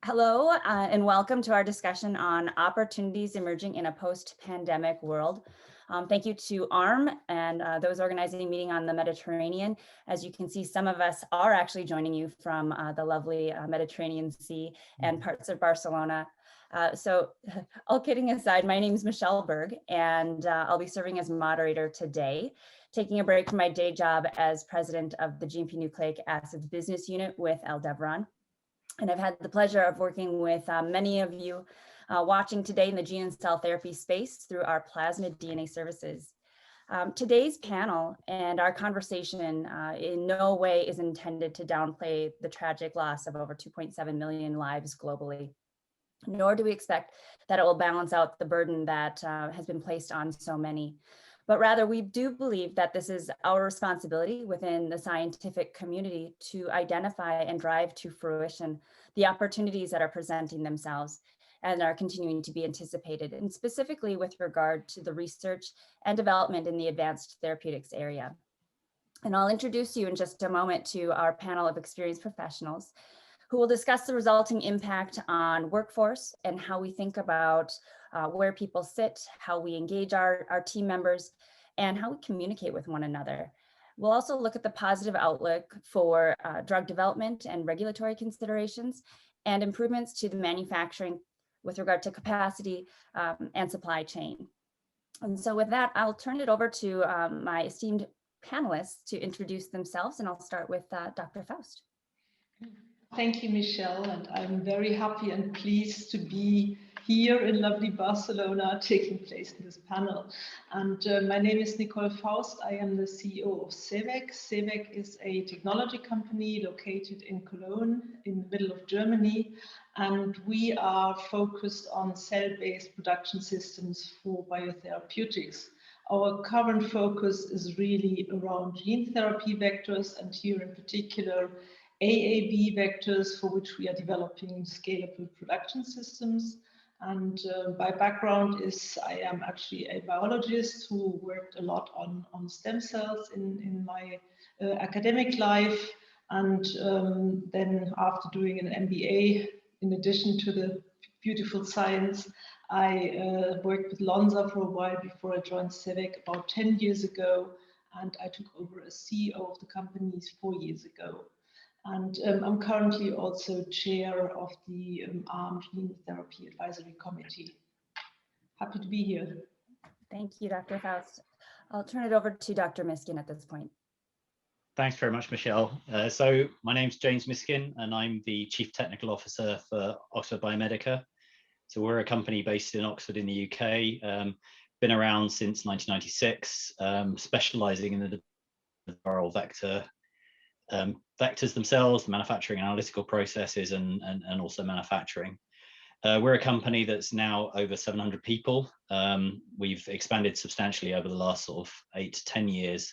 Hello, and welcome to our discussion on opportunities emerging in a post-pandemic world. Thank you to ARM and those organizing a meeting on the Mediterranean. As you can see, some of us are actually joining you from the lovely Mediterranean Sea and parts of Barcelona. So all kidding aside, my name is Michelle Berg, and I'll be serving as moderator today, taking a break from my day job as president of the GMP Nucleic Acids Business Unit with Aldevron. And I've had the pleasure of working with many of you watching today in the gene and cell therapy space through our plasmid DNA services. Today's panel and our conversation in no way is intended to downplay the tragic loss of over 2.7 million lives globally, nor do we expect that it will balance out the burden that has been placed on so many. But rather, we do believe that this is our responsibility within the scientific community to identify and drive to fruition the opportunities that are presenting themselves and are continuing to be anticipated, and specifically with regard to the research and development in the advanced therapeutics area. And I'll introduce you in just a moment to our panel of experienced professionals who will discuss the resulting impact on workforce and how we think about where people sit, how we engage our team members, and how we communicate with one another. We'll also look at the positive outlook for drug development and regulatory considerations and improvements to the manufacturing with regard to capacity and supply chain. And so with that, I'll turn it over to my esteemed panelists to introduce themselves, and I'll start with Dr. Faust. Thank you, Michelle, and I'm very happy and pleased to be here in lovely Barcelona taking place in this panel. And my name is Nicole Faust. I am the CEO of CEVEC. CEVEC is a technology company located in Cologne in the middle of Germany, and we are focused on cell-based production systems for biotherapeutics. Our current focus is really around gene therapy vectors, and here in particular AAV vectors, for which we are developing scalable production systems. And my background is I am actually a biologist who worked a lot on stem cells in my academic life. And then after doing an MBA, in addition to the beautiful science, I worked with Lonza for a while before I joined CEVEC about 10 years ago. And I took over as CEO of the company 4 years ago. And I'm currently also chair of the ARM Gene Therapy Advisory Committee. Happy to be here. Thank you, Dr. Faust. I'll turn it over to Dr. Miskin at this point. Thanks very much, Michelle. So my name's James Miskin, and I'm the Chief Technical Officer for Autobiomedica. So we're a company based in Oxford in the UK, been around since 1996, specializing in the viral vectors themselves, the manufacturing analytical processes, and also manufacturing. We're a company that's now over 700 people. We've expanded substantially over the last sort of 8 to 10 years,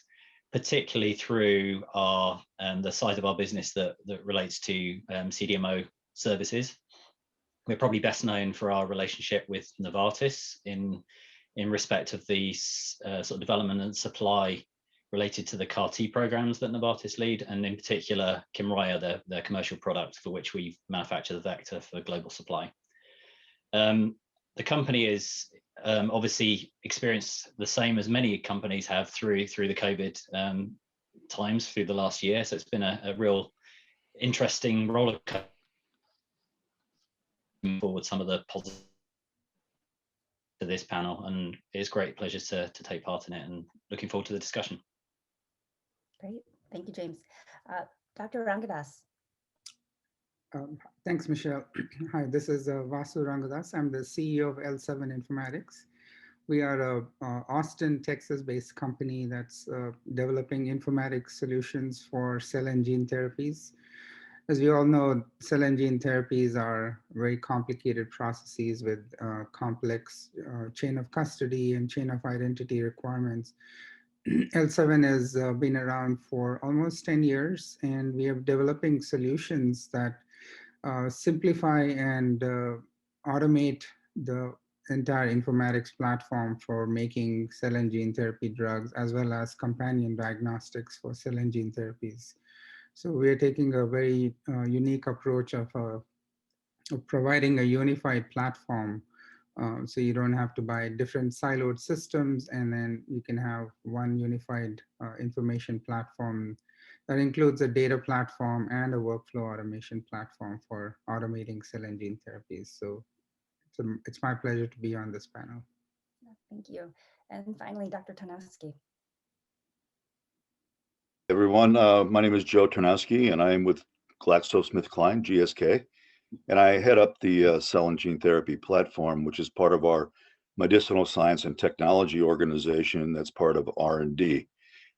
particularly through our the side of our business that relates to CDMO services. We're probably best known for our relationship with Novartis in respect of the sort of development and supply related to the CAR-T programs that Novartis lead, and in particular, Kymriah, their commercial product for which we manufacture the vector for global supply. The company is obviously experienced the same as many companies have through the COVID times through the last year. So it's been a real interesting roller coaster forward some of the positives to this panel, and it's a great pleasure to take part in it, and looking forward to the discussion. Great, thank you, James. Dr. Rangadass. Thanks, Michelle. Hi, this is Vasu Rangadass. I'm the CEO of L7 Informatics. We are a Austin, Texas-based company that's developing informatics solutions for cell and gene therapies. As we all know, cell and gene therapies are very complicated processes with complex chain of custody and chain of identity requirements. L7 has been around for almost 10 years, and we are developing solutions that simplify and automate the entire informatics platform for making cell and gene therapy drugs, as well as companion diagnostics for cell and gene therapies. So we are taking a very unique approach of providing a unified platform. So you don't have to buy different siloed systems, and then you can have one unified information platform that includes a data platform and a workflow automation platform for automating cell and gene therapies. So it's my pleasure to be on this panel. Thank you. And finally, Dr. Tarnowski. Everyone, my name is Joe Tarnowski, and I am with GlaxoSmithKline, GSK, and I head up the cell and gene therapy platform, which is part of our medicinal science and technology organization that's part of R&D.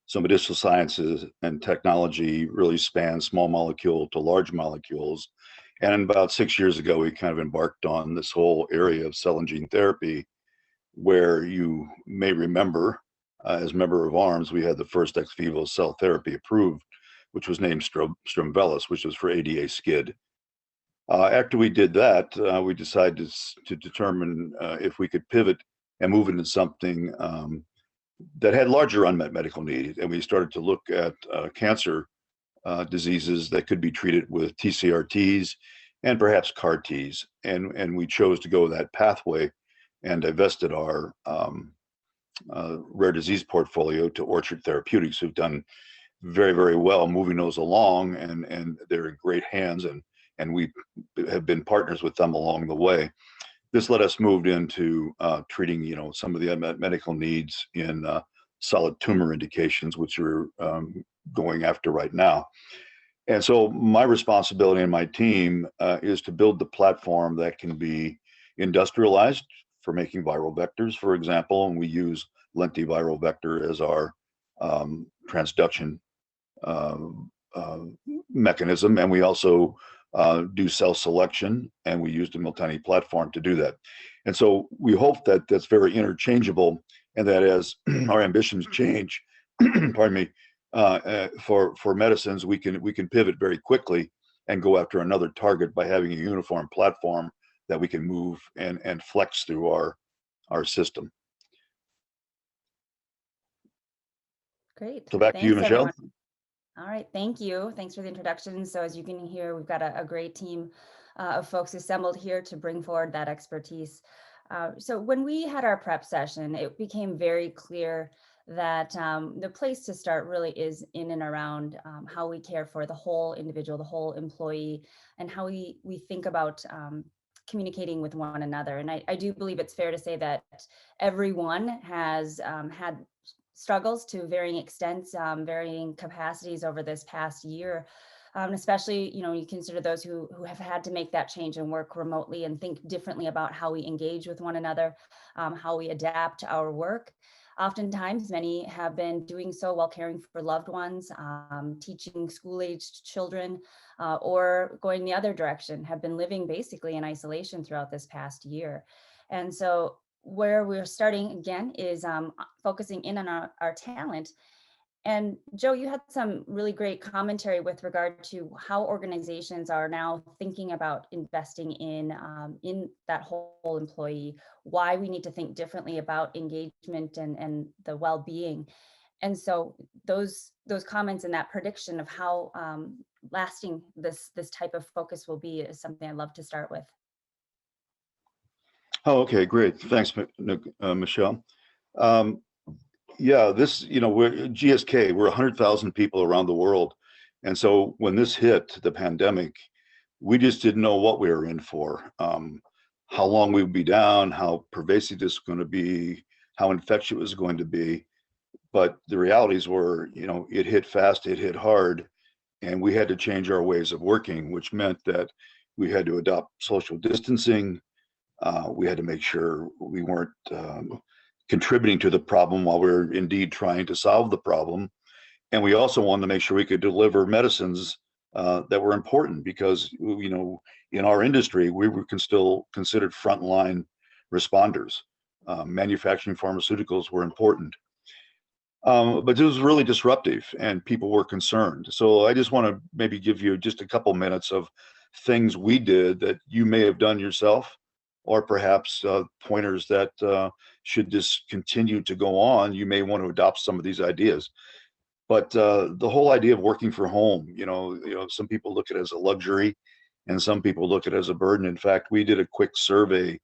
So medicinal sciences and technology really span small molecule to large molecules. And about 6 years ago, we kind of embarked on this whole area of cell and gene therapy, where you may remember, as member of ARMS, we had the first ex vivo cell therapy approved, which was named Stromvelis, which was for ADA SCID. After we did that, we decided to determine if we could pivot and move into something that had larger unmet medical need. And we started to look at cancer diseases that could be treated with TCRTs and perhaps CAR-Ts. And we chose to go that pathway and divested our rare disease portfolio to Orchard Therapeutics, who've done very, very well moving those along, and they're in great hands, and we have been partners with them along the way. This let us move into treating, some of the unmet medical needs in solid tumor indications, which we're going after right now. And so my responsibility and my team is to build the platform that can be industrialized for making viral vectors, for example, and we use lentiviral vector as our transduction mechanism, and we also do cell selection, and we use the Miltenyi platform to do that. And so we hope that that's very interchangeable, and that as our ambitions change, pardon me, for medicines, we can pivot very quickly and go after another target by having a uniform platform that we can move and flex through our system. Great. So back to you, Michelle. Everyone. All right, thank you. Thanks for the introduction. So as you can hear, we've got a great team of folks assembled here to bring forward that expertise. So when we had our prep session, it became very clear that the place to start really is in and around how we care for the whole individual, the whole employee, and how we think about communicating with one another. And I do believe it's fair to say that everyone has had struggles to varying extents, varying capacities over this past year. Especially, you consider those who have had to make that change and work remotely and think differently about how we engage with one another, how we adapt our work. Oftentimes, many have been doing so while caring for loved ones, teaching school-aged children, or going the other direction, have been living basically in isolation throughout this past year. And so where we're starting again is focusing in on our talent. And Joe, you had some really great commentary with regard to how organizations are now thinking about investing in that whole employee, why we need to think differently about engagement and the well-being. And so those comments and that prediction of how lasting this type of focus will be is something I'd love to start with. Oh, okay, great. Thanks, Michelle. Yeah, we're GSK, we're 100,000 people around the world. And so when this hit, the pandemic, we just didn't know what we were in for, how long we would be down, how pervasive this was going to be, how infectious it was going to be. But the realities were, it hit fast, it hit hard, and we had to change our ways of working, which meant that we had to adopt social distancing. We had to make sure we weren't contributing to the problem while we're indeed trying to solve the problem. And we also wanted to make sure we could deliver medicines that were important, because, in our industry, we were still considered frontline responders. Manufacturing pharmaceuticals were important. But it was really disruptive and people were concerned. So I just want to maybe give you just a couple minutes of things we did that you may have done yourself, or perhaps pointers that should this continue to go on, you may want to adopt some of these ideas. But the whole idea of working from home, some people look at it as a luxury, and some people look at it as a burden. In fact, we did a quick survey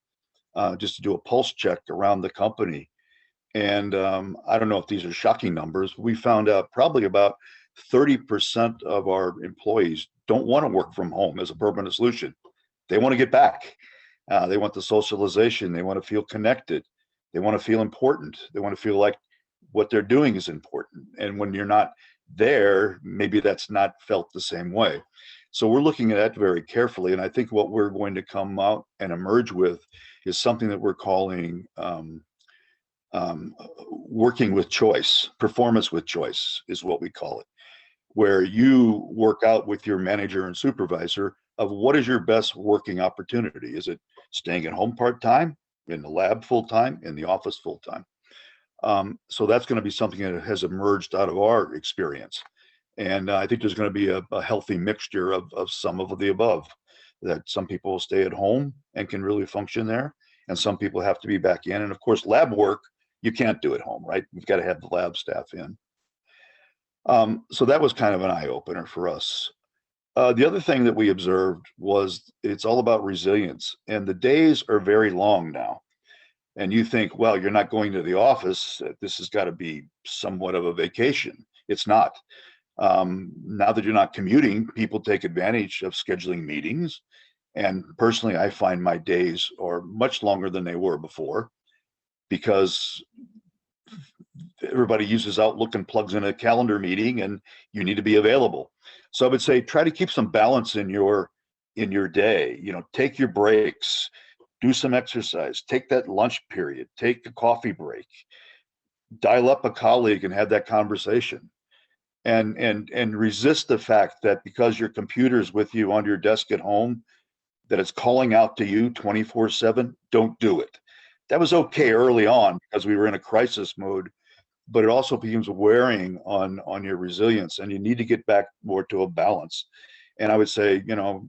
just to do a pulse check around the company. And I don't know if these are shocking numbers. We found out probably about 30% of our employees don't want to work from home as a permanent solution. They want to get back. They want the socialization. They want to feel connected. They want to feel important. They want to feel like what they're doing is important. And when you're not there, maybe that's not felt the same way. So we're looking at that very carefully. And I think what we're going to come out and emerge with is something that we're calling working with choice. Performance with choice is what we call it, where you work out with your manager and supervisor of what is your best working opportunity. Is it staying at home part-time, in the lab full-time, in the office full-time? So that's going to be something that has emerged out of our experience. And I think there's going to be a healthy mixture of some of the above, that some people will stay at home and can really function there, and some people have to be back in. And of course, lab work, you can't do at home, right? You've got to have the lab staff in. So that was kind of an eye-opener for us. The other thing that we observed was it's all about resilience, and the days are very long now. And you think, well, you're not going to the office. This has got to be somewhat of a vacation. It's not. Now that you're not commuting, people take advantage of scheduling meetings. And personally, I find my days are much longer than they were before, because everybody uses Outlook and plugs in a calendar meeting, and you need to be available. So I would say try to keep some balance in your day. You know, take your breaks, do some exercise, take that lunch period, take a coffee break, dial up a colleague and have that conversation. And resist the fact that because your computer's with you on your desk at home, that it's calling out to you 24/7. Don't do it. That was okay early on because we were in a crisis mode, but it also becomes wearing on your resilience, and you need to get back more to a balance. And I would say, you know,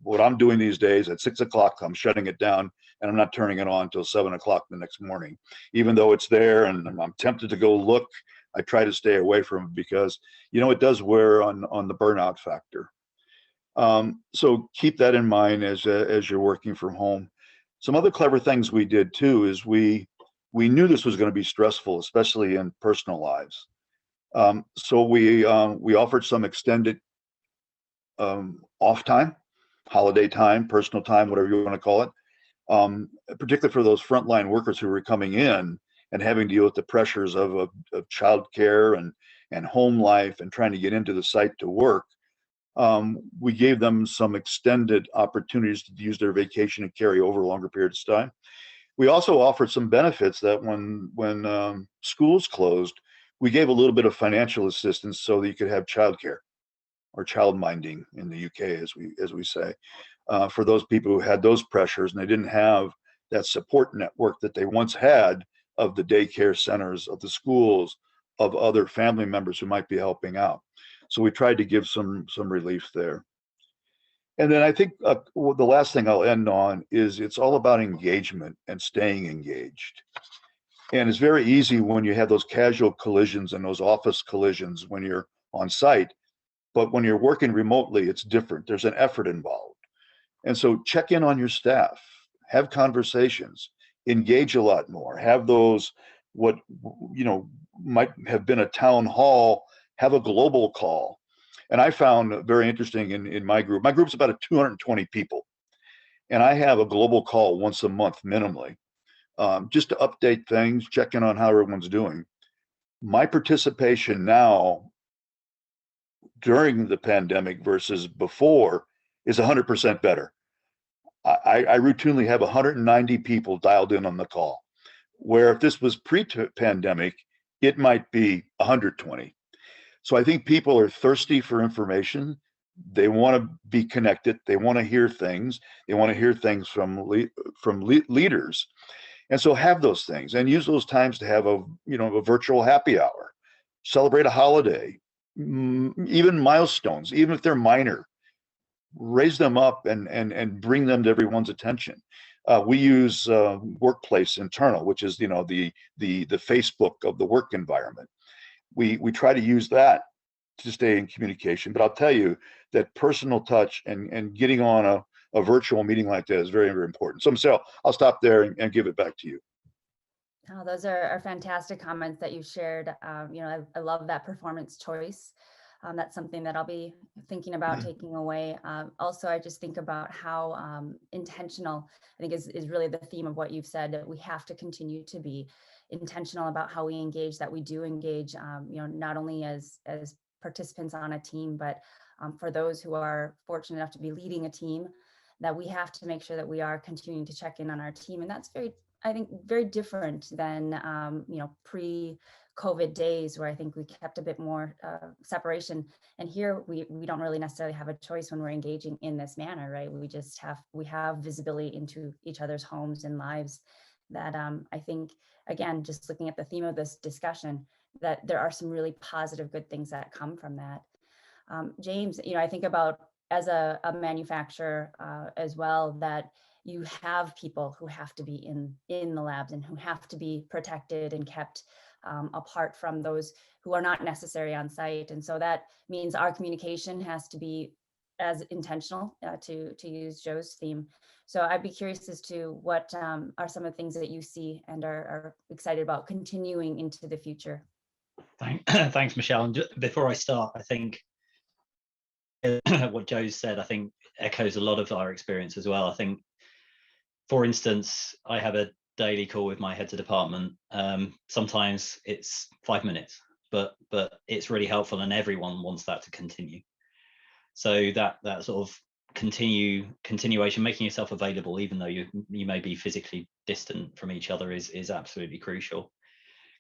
what I'm doing these days at 6 o'clock, I'm shutting it down, and I'm not turning it on until 7 o'clock the next morning. Even though it's there and I'm tempted to go look, I try to stay away from it because, you know, it does wear on the burnout factor. So keep that in mind as you're working from home. Some other clever things we did too is we knew this was going to be stressful, especially in personal lives. So we offered some extended off time, holiday time, personal time, whatever you want to call it, particularly for those frontline workers who were coming in and having to deal with the pressures of childcare and home life and trying to get into the site to work. We gave them some extended opportunities to use their vacation and carry over longer periods of time. We also offered some benefits that when schools closed, we gave a little bit of financial assistance so that you could have childcare, or child minding in the UK, as we say, for those people who had those pressures and they didn't have that support network that they once had of the daycare centers, of the schools, of other family members who might be helping out. So we tried to give some relief there. And then I think the last thing I'll end on is it's all about engagement and staying engaged. And it's very easy when you have those casual collisions and those office collisions when you're on site. But when you're working remotely, it's different. There's an effort involved. And so check in on your staff, have conversations, engage a lot more, have those, what, you know, might have been a town hall, have a global call. And I found very interesting in my group's about 220 people. And I have a global call once a month minimally, just to update things, check in on how everyone's doing. My participation now during the pandemic versus before is 100% better. I routinely have 190 people dialed in on the call, where if this was pre-pandemic, it might be 120. So I think people are thirsty for information. They want to be connected. They want to hear things. They want to hear things from leaders. And so have those things and use those times to have a virtual happy hour, celebrate a holiday, even milestones, even if they're minor, raise them up and bring them to everyone's attention. We use Workplace Internal, which is, the Facebook of the work environment. We try to use that to stay in communication. But I'll tell you, that personal touch and getting on a virtual meeting like that is very, very important. So Michelle, I'll stop there and give it back to you. Oh, those are fantastic comments that you shared. I love that performance choice. That's something that I'll be thinking about taking away. Also, I just think about how intentional, I think is really the theme of what you've said, that we have to continue to be intentional about how we engage, that we do engage, not only as participants on a team, but for those who are fortunate enough to be leading a team, that we have to make sure that we are continuing to check in on our team. And that's I think very different than, pre-COVID days, where I think we kept a bit more separation. And here we don't really necessarily have a choice when we're engaging in this manner, right? We have visibility into each other's homes and lives that I think, again, just looking at the theme of this discussion, that there are some really positive, good things that come from that. James, I think about as a manufacturer as well, that you have people who have to be in the labs and who have to be protected and kept apart from those who are not necessary on site. And so that means our communication has to be as intentional, to use Joe's theme. So I'd be curious as to what are some of the things that you see and are excited about continuing into the future. Thanks, Michelle. And before I start, I think what Joe said, I think echoes a lot of our experience as well. I think, for instance, I have a daily call with my heads of department. Sometimes it's 5 minutes, but it's really helpful, and everyone wants that to continue. So that sort of continuation, making yourself available, even though you may be physically distant from each other, is absolutely crucial.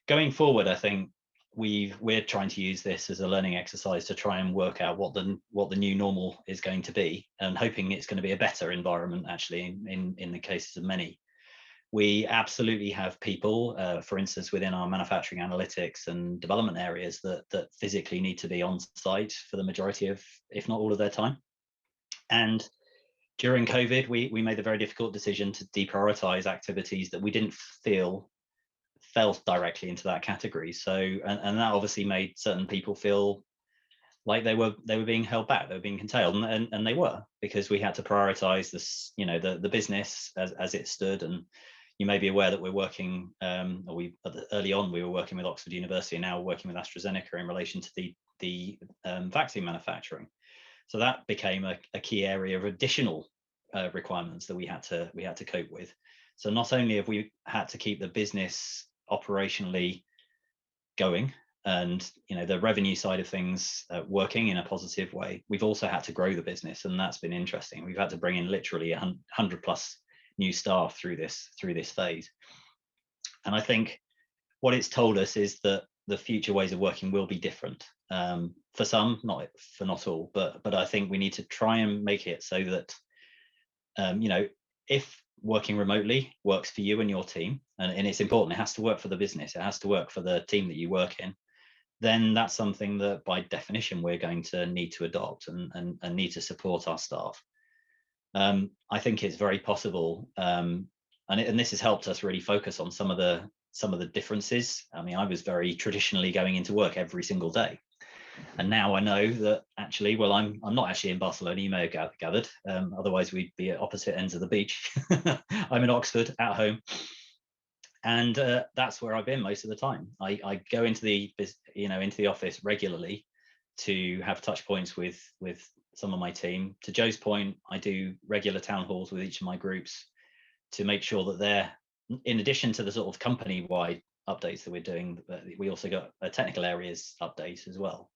Going forward, I think we're trying to use this as a learning exercise to try and work out what the new normal is going to be, and hoping it's going to be a better environment, actually, in the cases of many. We absolutely have people, for instance, within our manufacturing, analytics and development areas that physically need to be on site for the majority of, if not all of their time. And during COVID, we made the very difficult decision to deprioritize activities that we didn't feel fell directly into that category. So, and that obviously made certain people feel like they were being held back, they were being curtailed, and they were, because we had to prioritize this, the business as it stood. And you may be aware that we're working, early on we were working with Oxford University, and now we're working with AstraZeneca in relation to the vaccine manufacturing. So that became a key area of additional requirements that we had to cope with. So not only have we had to keep the business operationally going and the revenue side of things working in a positive way, we've also had to grow the business, and that's been interesting. We've had to bring in literally 100 plus new staff through this phase. And I think what it's told us is that the future ways of working will be different, for some, not all, but I think we need to try and make it so that if working remotely works for you and your team, and it's important, it has to work for the business, it has to work for the team that you work in, then that's something that by definition we're going to need to adopt and need to support our staff. I think it's very possible, and this has helped us really focus on some of the differences. I mean, I was very traditionally going into work every single day, and now I know that actually, well, I'm not actually in Barcelona, you may have gathered, otherwise we'd be at opposite ends of the beach. I'm in Oxford at home, and that's where I've been most of the time. I go into the office regularly to have touch points with some of my team. To Joe's point, I do regular town halls with each of my groups to make sure that they're, in addition to the sort of company-wide updates that we're doing, we also got a technical areas update as well.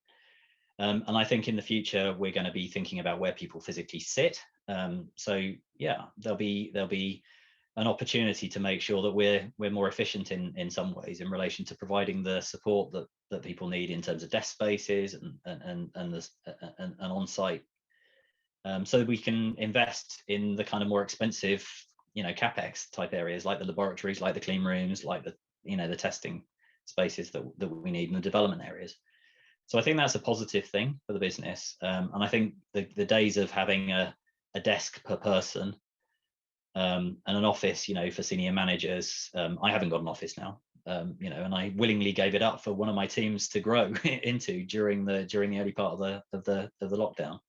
And I think in the future we're going to be thinking about where people physically sit. So yeah, there'll be an opportunity to make sure that we're more efficient in some ways in relation to providing the support that people need in terms of desk spaces and on-site, so we can invest in the kind of more expensive capex type areas, like the laboratories, like the clean rooms, like the testing spaces that we need in the development areas. So I think that's a positive thing for the business, and I think the days of having a desk per person and an office, for senior managers, I haven't got an office now, and I willingly gave it up for one of my teams to grow into during the early part of the lockdown.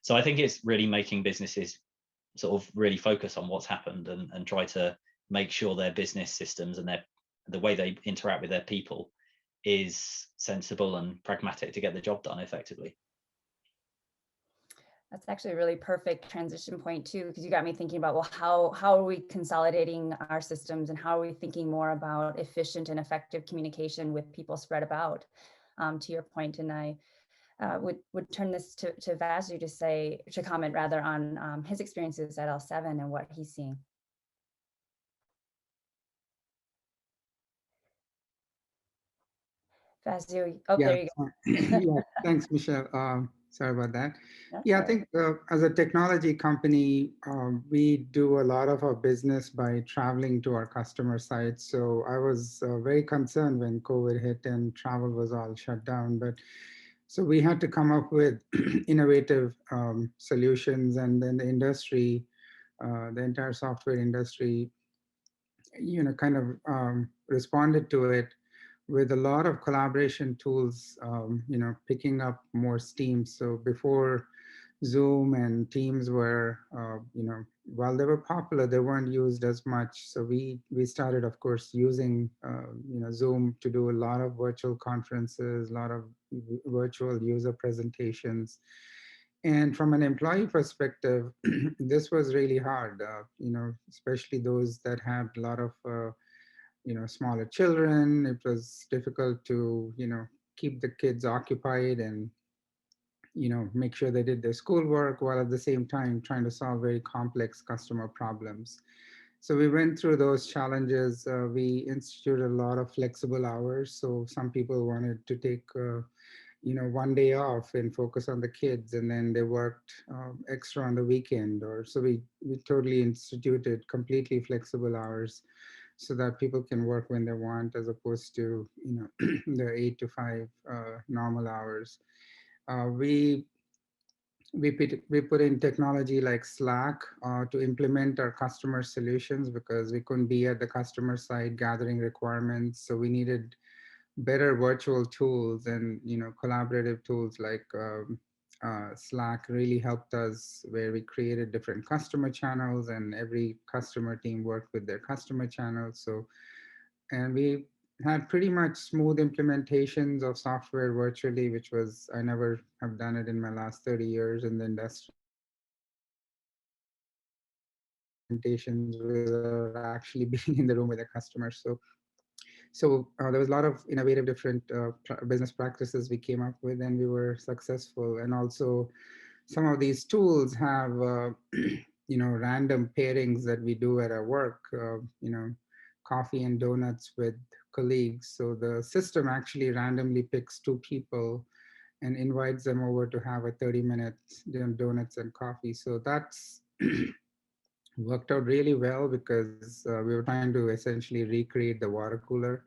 So I think it's really making businesses sort of really focus on what's happened and try to make sure their business systems and the way they interact with their people is sensible and pragmatic to get the job done effectively. That's actually a really perfect transition point too, because you got me thinking about, well, how are we consolidating our systems and how are we thinking more about efficient and effective communication with people spread about, to your point. And I would turn this to Vasu to comment rather on his experiences at L7 and what he's seeing. Vasu, oh, Yeah, there you go. yeah, thanks, Michelle. Sorry about that. That's Yeah, I all right. think as a technology company, we do a lot of our business by traveling to our customer sites. So I was very concerned when COVID hit and travel was all shut down. But so we had to come up with innovative solutions, and then the industry, the entire software industry, kind of responded to it with a lot of collaboration tools, picking up more steam. So before Zoom and Teams were, while they were popular, they weren't used as much. So we started, of course, using, Zoom to do a lot of virtual conferences, a lot of virtual user presentations. And from an employee perspective, this was really hard, especially those that had a lot of smaller children. It was difficult to keep the kids occupied and make sure they did their schoolwork while at the same time trying to solve very complex customer problems. So we went through those challenges. We instituted a lot of flexible hours, so some people wanted to take one day off and focus on the kids, and then they worked extra on the weekend. Or so we totally instituted completely flexible hours so that people can work when they want, as opposed to the 8 to 5 normal hours. We put in technology like Slack to implement our customer solutions, because we couldn't be at the customer side gathering requirements. So we needed better virtual tools, and collaborative tools like Slack really helped us, where we created different customer channels and every customer team worked with their customer channels. So, and we had pretty much smooth implementations of software virtually, which was, I never have done it in my last 30 years in the industry. Implementations without actually being in the room with the customer. So there was a lot of innovative different business practices we came up with, and we were successful. And also some of these tools have, random pairings that we do at our work, coffee and donuts with colleagues. So the system actually randomly picks 2 people and invites them over to have a 30-minute donuts and coffee. So that's worked out really well, because we were trying to essentially recreate the water cooler.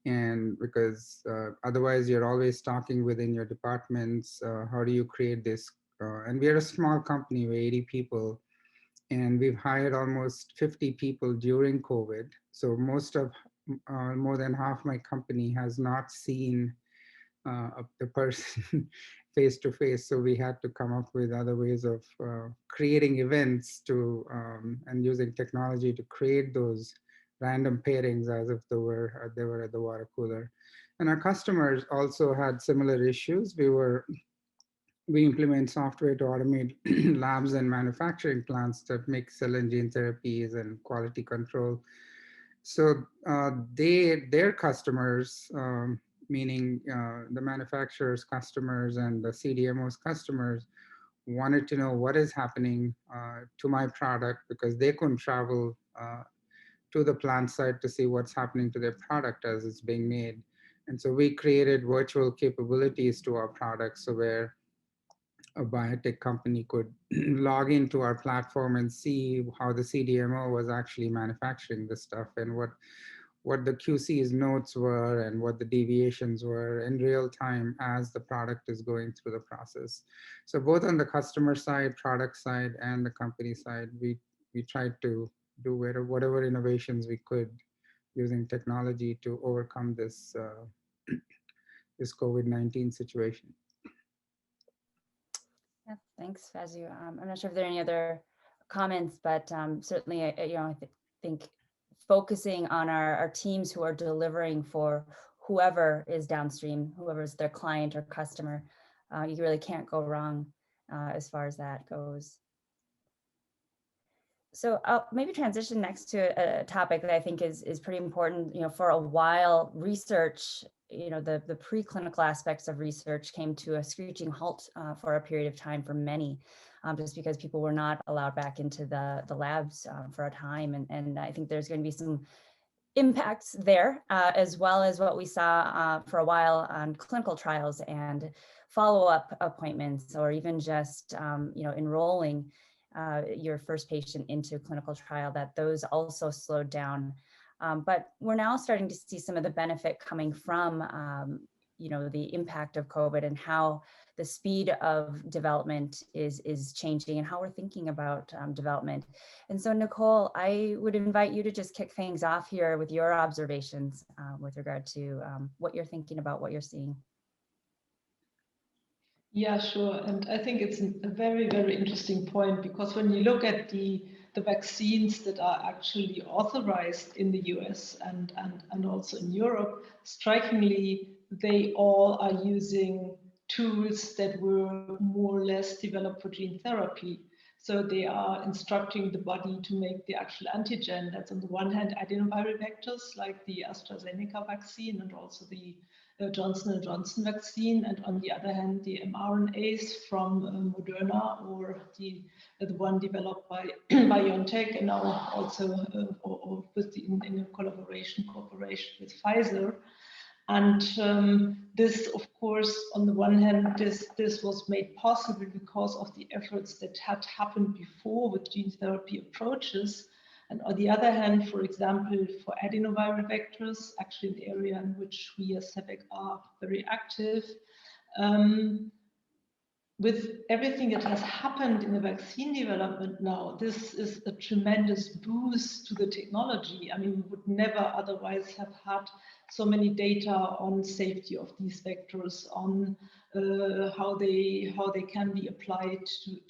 And because otherwise you're always talking within your departments, how do you create this? And we are a small company, we're 80 people, and we've hired almost 50 people during COVID. So more than half my company has not seen the person face to face. So we had to come up with other ways of creating events and using technology to create those random pairings as if they were at the water cooler. And our customers also had similar issues. We implement software to automate labs and manufacturing plants that make cell and gene therapies and quality control. So their customers, meaning the manufacturers' customers and the CDMO's customers, wanted to know what is happening to my product, because they couldn't travel to the plant site to see what's happening to their product as it's being made. And so we created virtual capabilities to our products, so where a biotech company could log into our platform and see how the CDMO was actually manufacturing the stuff, and what the QC's notes were and what the deviations were in real time as the product is going through the process. So both on the customer side, product side, and the company side, we tried to do whatever innovations we could using technology to overcome this COVID-19 situation. Yeah, thanks, Vasu. I'm not sure if there are any other comments, but certainly, I think focusing on our teams who are delivering for whoever is downstream, whoever is their client or customer, you really can't go wrong as far as that goes. So I'll maybe transition next to a topic that I think is pretty important. For a while, research, the preclinical aspects of research came to a screeching halt for a period of time for many, just because people were not allowed back into the labs for a time. And I think there's going to be some impacts there, as well as what we saw for a while on clinical trials and follow-up appointments, or even just enrolling your first patient into a clinical trial, that those also slowed down. But we're now starting to see some of the benefit coming from the impact of COVID and how the speed of development is changing and how we're thinking about development. And so, Nicole, I would invite you to just kick things off here with your observations with regard to what you're thinking about, what you're seeing. Yeah, sure. And I think it's a very, very interesting point, because when you look at the vaccines that are actually authorized in the US and also in Europe, strikingly, they all are using tools that were more or less developed for gene therapy. So they are instructing the body to make the actual antigen. That's on the one hand adenoviral vectors like the AstraZeneca vaccine and also the Johnson & Johnson vaccine, and on the other hand, the mRNAs from Moderna, or the one developed by BioNTech, and now also in a cooperation with Pfizer. And this, of course, on the one hand, this was made possible because of the efforts that had happened before with gene therapy approaches. And on the other hand, for example, for adenoviral vectors, actually an area in which we as CEVEC are very active, with everything that has happened in the vaccine development now, this is a tremendous boost to the technology. I mean, we would never otherwise have had so many data on safety of these vectors, on how they can be applied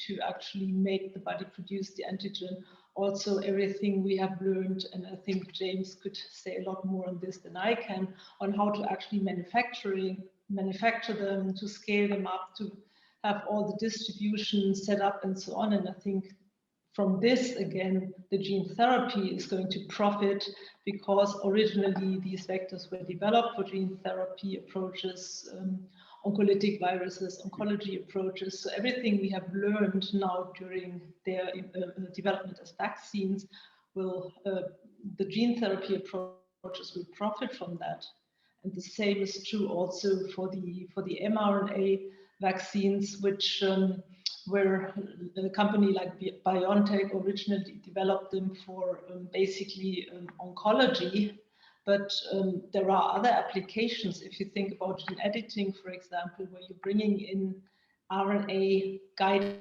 to actually make the body produce the antigen. Also, everything we have learned, and I think James could say a lot more on this than I can, on how to actually manufacture them, to scale them up, to have all the distribution set up and so on. And I think from this, again, the gene therapy is going to profit, because originally these vectors were developed for gene therapy approaches, oncolytic viruses, oncology approaches. So everything we have learned now during their development as vaccines will, the gene therapy approaches will profit from that. And the same is true also for the mRNA vaccines, which where a company like BioNTech originally developed them for basically oncology. But there are other applications. If you think about gene editing, for example, where you're bringing in RNA, guided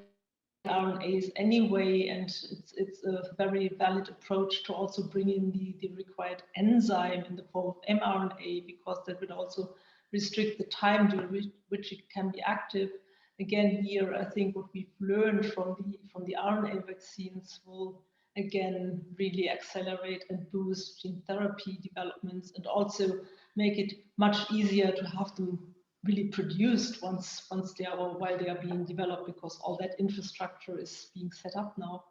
RNAs anyway, and it's a very valid approach to also bring in the required enzyme in the form of mRNA, because that would also restrict the time during which it can be active. Again, here, I think what we've learned from the RNA vaccines will again really accelerate and boost gene therapy developments, and also make it much easier to have them really produced once they are, or while they are being developed, because all that infrastructure is being set up now.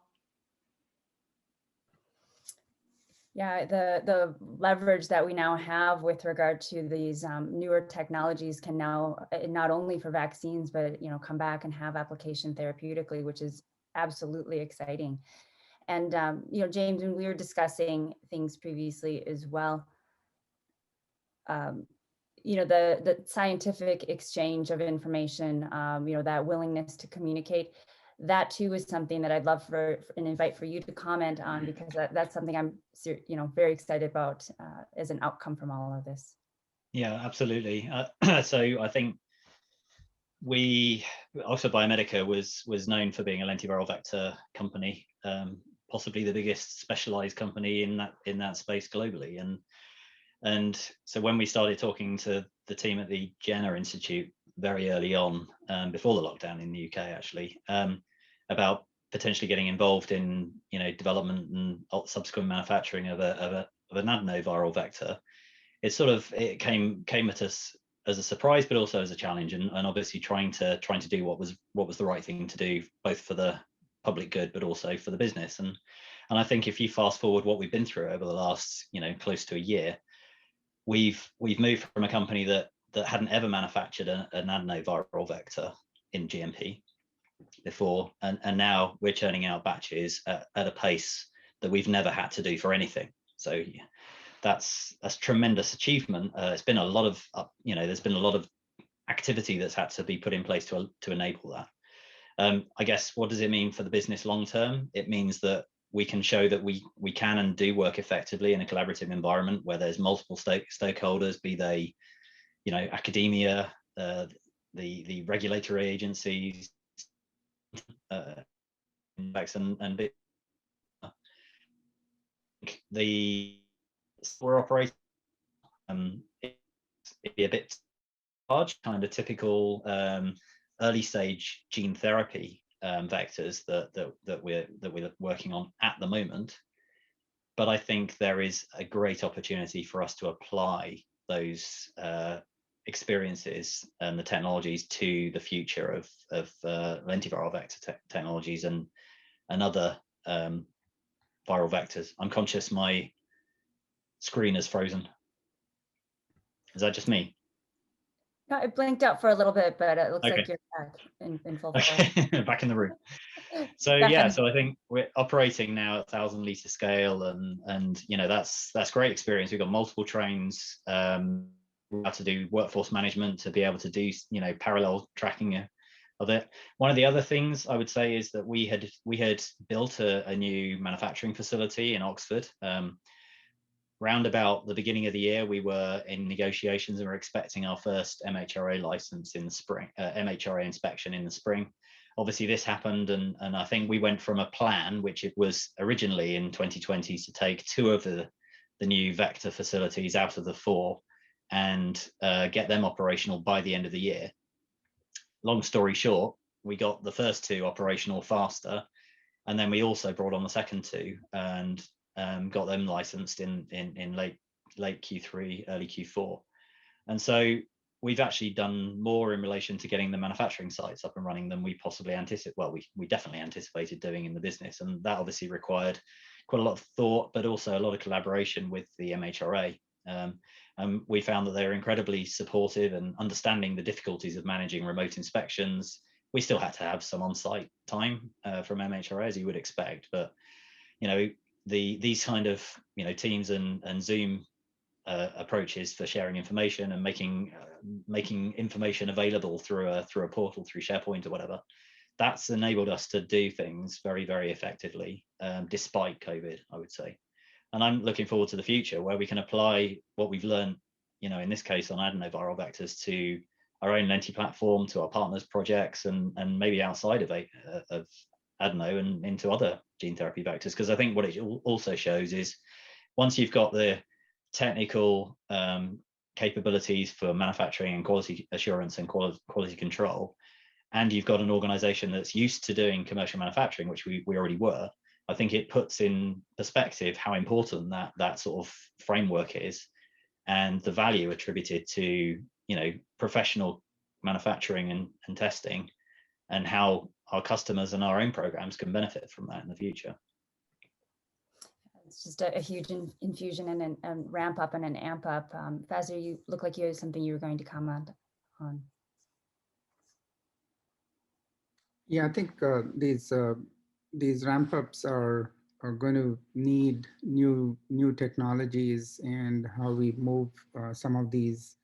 Yeah, the leverage that we now have with regard to these newer technologies can now, not only for vaccines, but come back and have application therapeutically, which is absolutely exciting. And James, when we were discussing things previously as well, the scientific exchange of information, that willingness to communicate, that too is something that I'd love for an invite for you to comment on, because that's something I'm very excited about as an outcome from all of this. Yeah, absolutely. So I think Autobiomedica was known for being a lentiviral vector company, possibly the biggest specialized company in that space globally. And so when we started talking to the team at the Jenner Institute, very early on, before the lockdown in the UK actually, about potentially getting involved in development and subsequent manufacturing of an adenoviral vector. It came at us as a surprise, but also as a challenge, and obviously trying to do what was the right thing to do, both for the public good but also for the business. And I think if you fast forward what we've been through over the last close to a year, we've moved from a company that hadn't ever manufactured an adenoviral vector in GMP before, and now we're churning out batches at a pace that we've never had to do for anything. So that's a tremendous achievement. It's been a lot of there's been a lot of activity that's had to be put in place to enable that. I guess, what does it mean for the business long term? It means that we can show that we can and do work effectively in a collaborative environment where there's multiple stakeholders, be they academia, the regulatory agencies, and we're operating it'd be a bit large, kind of typical early stage gene therapy vectors that we're working on at the moment. But I think there is a great opportunity for us to apply those experiences and the technologies to the future of lentiviral vector technologies and other viral vectors. I'm conscious my screen is frozen. Is that just me? No, it blinked out for a little bit, but it looks Okay. like you're back in full force. Okay. Back in the room. So yeah, so I think we're operating now at 1,000-liter scale, and that's great experience. We've got multiple trains. We have to do workforce management to be able to do parallel tracking of it. One of the other things I would say is that we had built a new manufacturing facility in Oxford. Round about the beginning of the year, we were in negotiations and we're expecting our first MHRA license in the spring, MHRA inspection in the spring. Obviously this happened, and I think we went from a plan, which it was originally in 2020 to take 2 of the new vector facilities out of the 4 and get them operational by the end of the year. Long story short, we got the first 2 operational faster, and then we also brought on the second 2 and got them licensed in late Q3, early Q4. And so we've actually done more in relation to getting the manufacturing sites up and running than we possibly anticipated. Well, we definitely anticipated doing in the business, and that obviously required quite a lot of thought, but also a lot of collaboration with the MHRA. And we found that they were incredibly supportive and understanding the difficulties of managing remote inspections. We still had to have some on-site time from MHRA, as you would expect, but these kind of Teams and Zoom approaches for sharing information and making information available through a portal, through SharePoint or whatever, that's enabled us to do things very, very effectively despite COVID, I would say. And I'm looking forward to the future where we can apply what we've learned, in this case on adenoviral vectors, to our own Lenti platform, to our partners' projects, and maybe outside of adeno and into other gene therapy vectors. Because I think what it also shows is once you've got the technical capabilities for manufacturing and quality assurance and quality control, and you've got an organization that's used to doing commercial manufacturing, which we already were, I think it puts in perspective how important that sort of framework is, and the value attributed to professional manufacturing and testing, and how our customers and our own programs can benefit from that in the future. It's just a huge infusion and a ramp up and an amp up. Vasu, you look like you had something you were going to comment on. Yeah, I think these ramp ups are going to need new technologies, and how we move some of these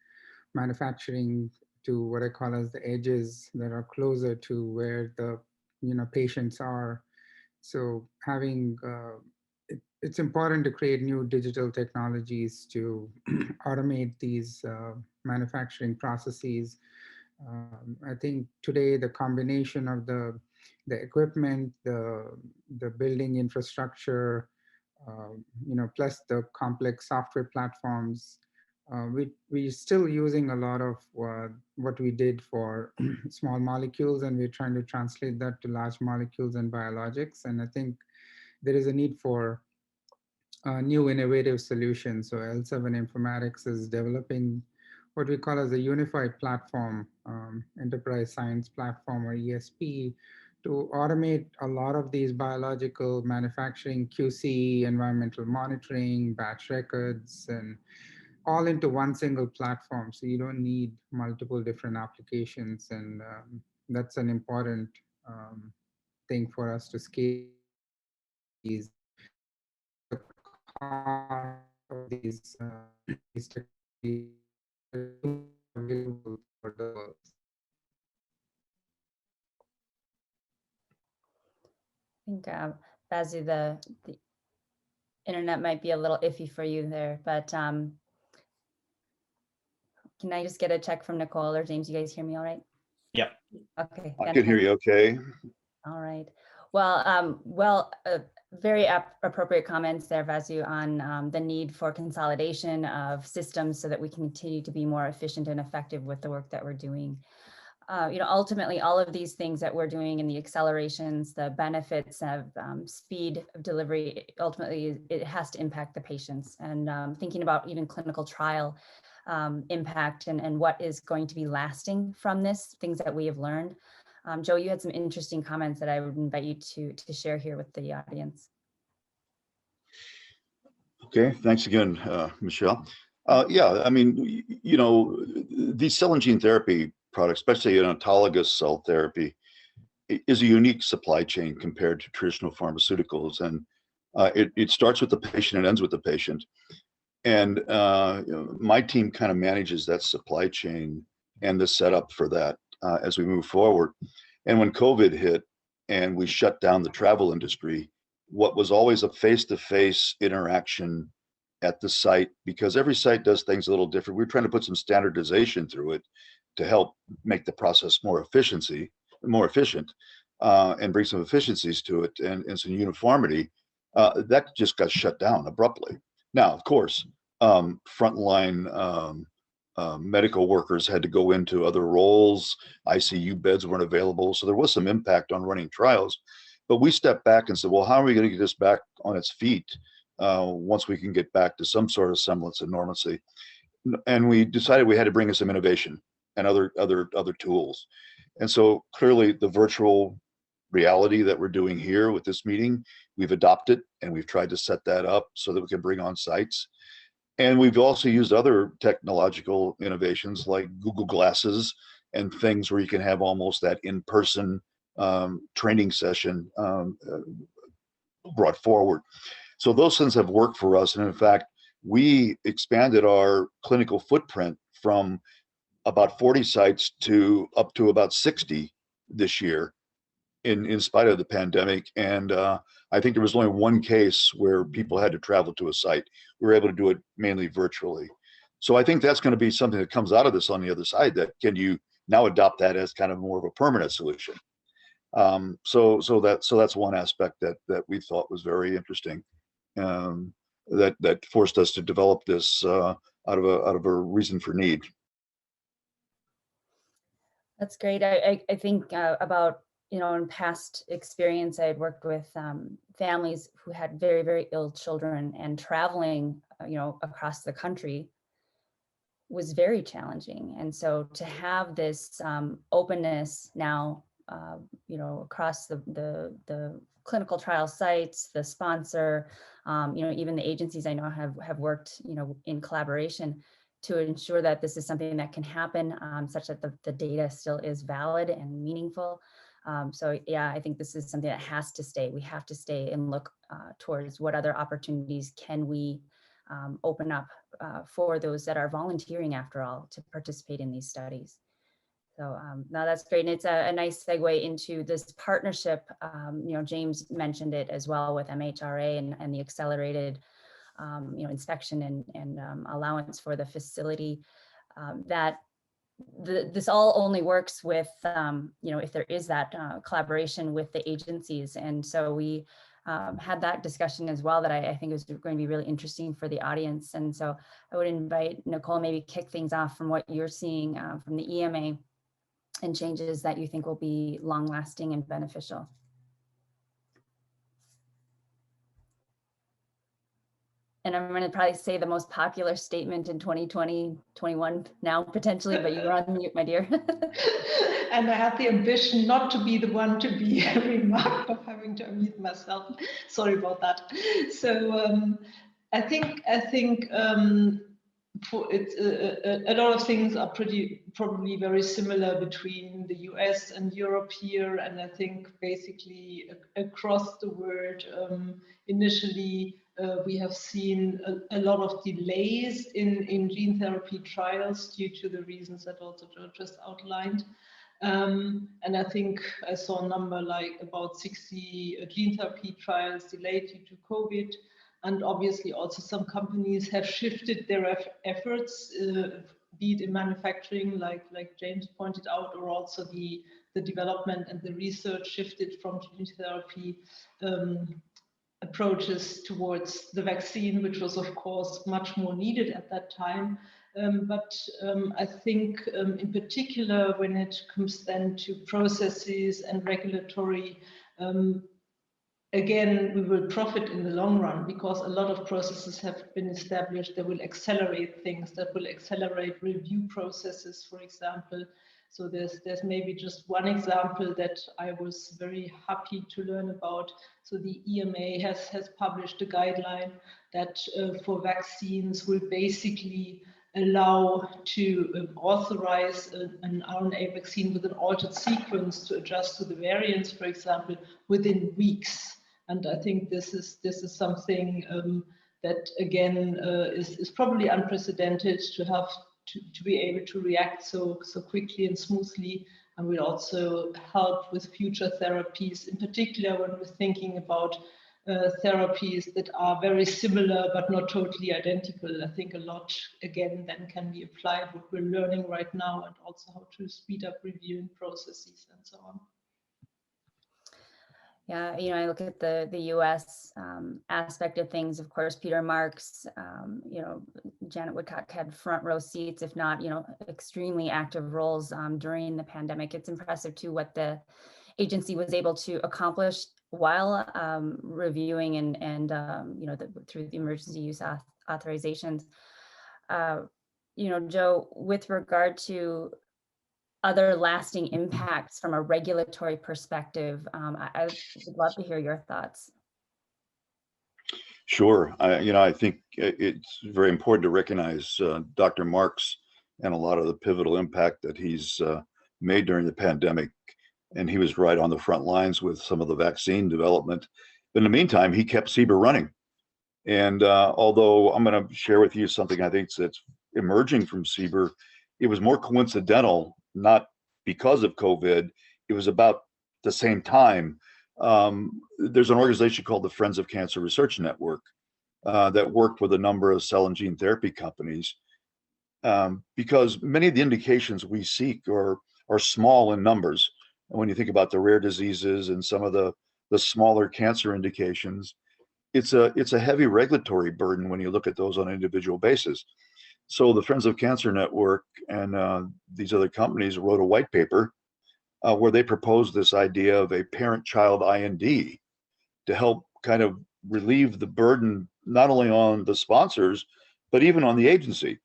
manufacturing to what I call as the edges that are closer to where the patients are. So having it's important to create new digital technologies to automate these manufacturing processes. I think today the combination of the equipment, the building infrastructure, plus the complex software platforms we're still using a lot of what we did for small molecules, and we're trying to translate that to large molecules and biologics. And I think there is a need for new innovative solutions. So L7 Informatics is developing what we call as a unified platform, enterprise science platform, or ESP, to automate a lot of these biological manufacturing, QC, environmental monitoring, batch records, and all into one single platform. So you don't need multiple different applications. And that's an important thing for us to scale these of these technologies available for the world. I think, Vasu, the internet might be a little iffy for you there, but can I just get a check from Nicole or James? You guys hear me all right? Yep. Okay. I can hear you okay. All right. Well, very appropriate comments there, Vasu, on the need for consolidation of systems so that we continue to be more efficient and effective with the work that we're doing. Ultimately, all of these things that we're doing in the accelerations, the benefits of speed of delivery, ultimately, it has to impact the patients. And thinking about even clinical trial impact and what is going to be lasting from this, things that we have learned. Joe, you had some interesting comments that I would invite you to share here with the audience. Okay, thanks again, Michelle. Yeah, I mean, these cell and gene therapy products, especially an autologous cell therapy, is a unique supply chain compared to traditional pharmaceuticals. And it starts with the patient and ends with the patient. And my team kind of manages that supply chain and the setup for that as we move forward. And when COVID hit and we shut down the travel industry, what was always a face-to-face interaction at the site, because every site does things a little different. We're trying to put some standardization through it to help make the process more efficient, and bring some efficiencies to it and some uniformity. That just got shut down abruptly. Now, of course, frontline medical workers had to go into other roles. ICU beds weren't available. So there was some impact on running trials. But we stepped back and said, well, how are we going to get this back on its feet once we can get back to some sort of semblance of normalcy? And we decided we had to bring in some innovation and other tools. And so clearly the virtual reality that we're doing here with this meeting, we've adopted and we've tried to set that up so that we can bring on sites. And we've also used other technological innovations like Google Glasses and things where you can have almost that in-person training session brought forward. So those things have worked for us. And in fact, we expanded our clinical footprint from about 40 sites to up to about 60 this year in spite of the pandemic. And I think there was only one case where people had to travel to a site. We were able to do it mainly virtually. So I think that's going to be something that comes out of this on the other side, that can you now adopt that as kind of more of a permanent solution. So that's one aspect that we thought was very interesting, that forced us to develop this out of a reason for need. That's great. I think about, in past experience, I had worked with families who had very, very ill children, and traveling, across the country was very challenging. And so to have this openness now, across the clinical trial sites, the sponsor, even the agencies I know have worked, in collaboration to ensure that this is something that can happen, such that the data still is valid and meaningful. So yeah, I think this is something that has to stay. We have to stay and look towards what other opportunities can we open up for those that are volunteering, after all, to participate in these studies. So no, that's great. And it's a nice segue into this partnership. James mentioned it as well with MHRA and the accelerated inspection and allowance for the facility, that this all only works with, if there is that collaboration with the agencies. And so we had that discussion as well that I think is going to be really interesting for the audience. And so I would invite Nicole, maybe kick things off from what you're seeing from the EMA and changes that you think will be long lasting and beneficial. And I'm going to probably say the most popular statement in 2020, 21 now potentially, but you're on mute, my dear. And I had the ambition not to be the one to be remarked of having to unmute myself. Sorry about that. So I think for it, a lot of things are probably very similar between the US and Europe here, and I think basically across the world, initially we have seen a lot of delays in gene therapy trials due to the reasons that also Joe just outlined. And I think I saw a number like about 60 gene therapy trials delayed due to COVID. And obviously also some companies have shifted their efforts, be it in manufacturing, like James pointed out, or also the development and the research shifted from gene therapy approaches towards the vaccine, which was of course much more needed at that time. But I think in particular, when it comes then to processes and regulatory, again, we will profit in the long run because a lot of processes have been established that will accelerate things, that will accelerate review processes, for example. So there's maybe just one example that I was very happy to learn about. So the EMA has published a guideline that for vaccines will basically allow to authorize an RNA vaccine with an altered sequence to adjust to the variants, for example, within weeks. And I think this is something that again is probably unprecedented to have to be able to react so quickly and smoothly, and will also help with future therapies, in particular when we're thinking about therapies that are very similar but not totally identical. I think a lot again then can be applied what we're learning right now, and also how to speed up reviewing processes and so on. Yeah, I look at the US aspect of things. Of course, Peter Marks, Janet Woodcock had front row seats, if not, extremely active roles during the pandemic. It's impressive too what the agency was able to accomplish while reviewing and through the emergency use authorizations. Joe, with regard to other lasting impacts from a regulatory perspective, I would love to hear your thoughts. Sure. I think it's very important to recognize Dr. Marks and a lot of the pivotal impact that he's made during the pandemic. And he was right on the front lines with some of the vaccine development. But in the meantime, he kept CBER running. And although I'm going to share with you something I think that's emerging from CBER, it was more coincidental, not because of COVID. It was about the same time. There's an organization called the Friends of Cancer Research Network that worked with a number of cell and gene therapy companies because many of the indications we seek are small in numbers. And when you think about the rare diseases and some of the smaller cancer indications, it's a heavy regulatory burden when you look at those on an individual basis. So the Friends of Cancer Network and these other companies wrote a white paper where they proposed this idea of a parent-child IND to help kind of relieve the burden not only on the sponsors, but even on the agency.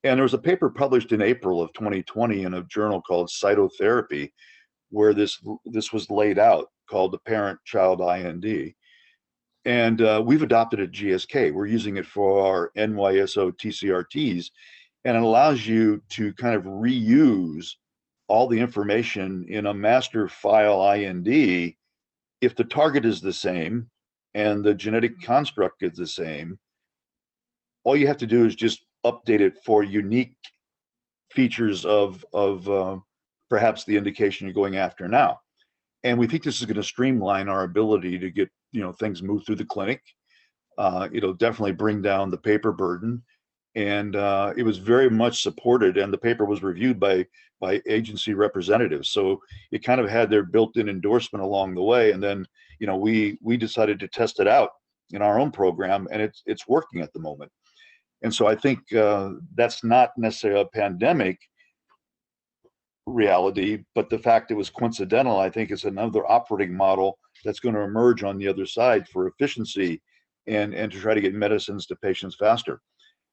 And there was a paper published in April of 2020 in a journal called Cytotherapy, where this was laid out, called the parent-child IND. And we've adopted it at GSK. We're using it for our NYSO TCRTs, and it allows you to kind of reuse all the information in a master file IND if the target is the same and the genetic construct is the same. All you have to do is just update it for unique features of perhaps the indication you're going after now. And we think this is going to streamline our ability to get things moved through the clinic. It'll definitely bring down the paper burden. and it was very much supported, and the paper was reviewed by agency representatives. So it kind of had their built-in endorsement along the way. And then, you know, we decided to test it out in our own program, and it's working at the moment. And so I think that's not necessarily a pandemic reality, but the fact it was coincidental, I think, is another operating model that's going to emerge on the other side for efficiency and to try to get medicines to patients faster.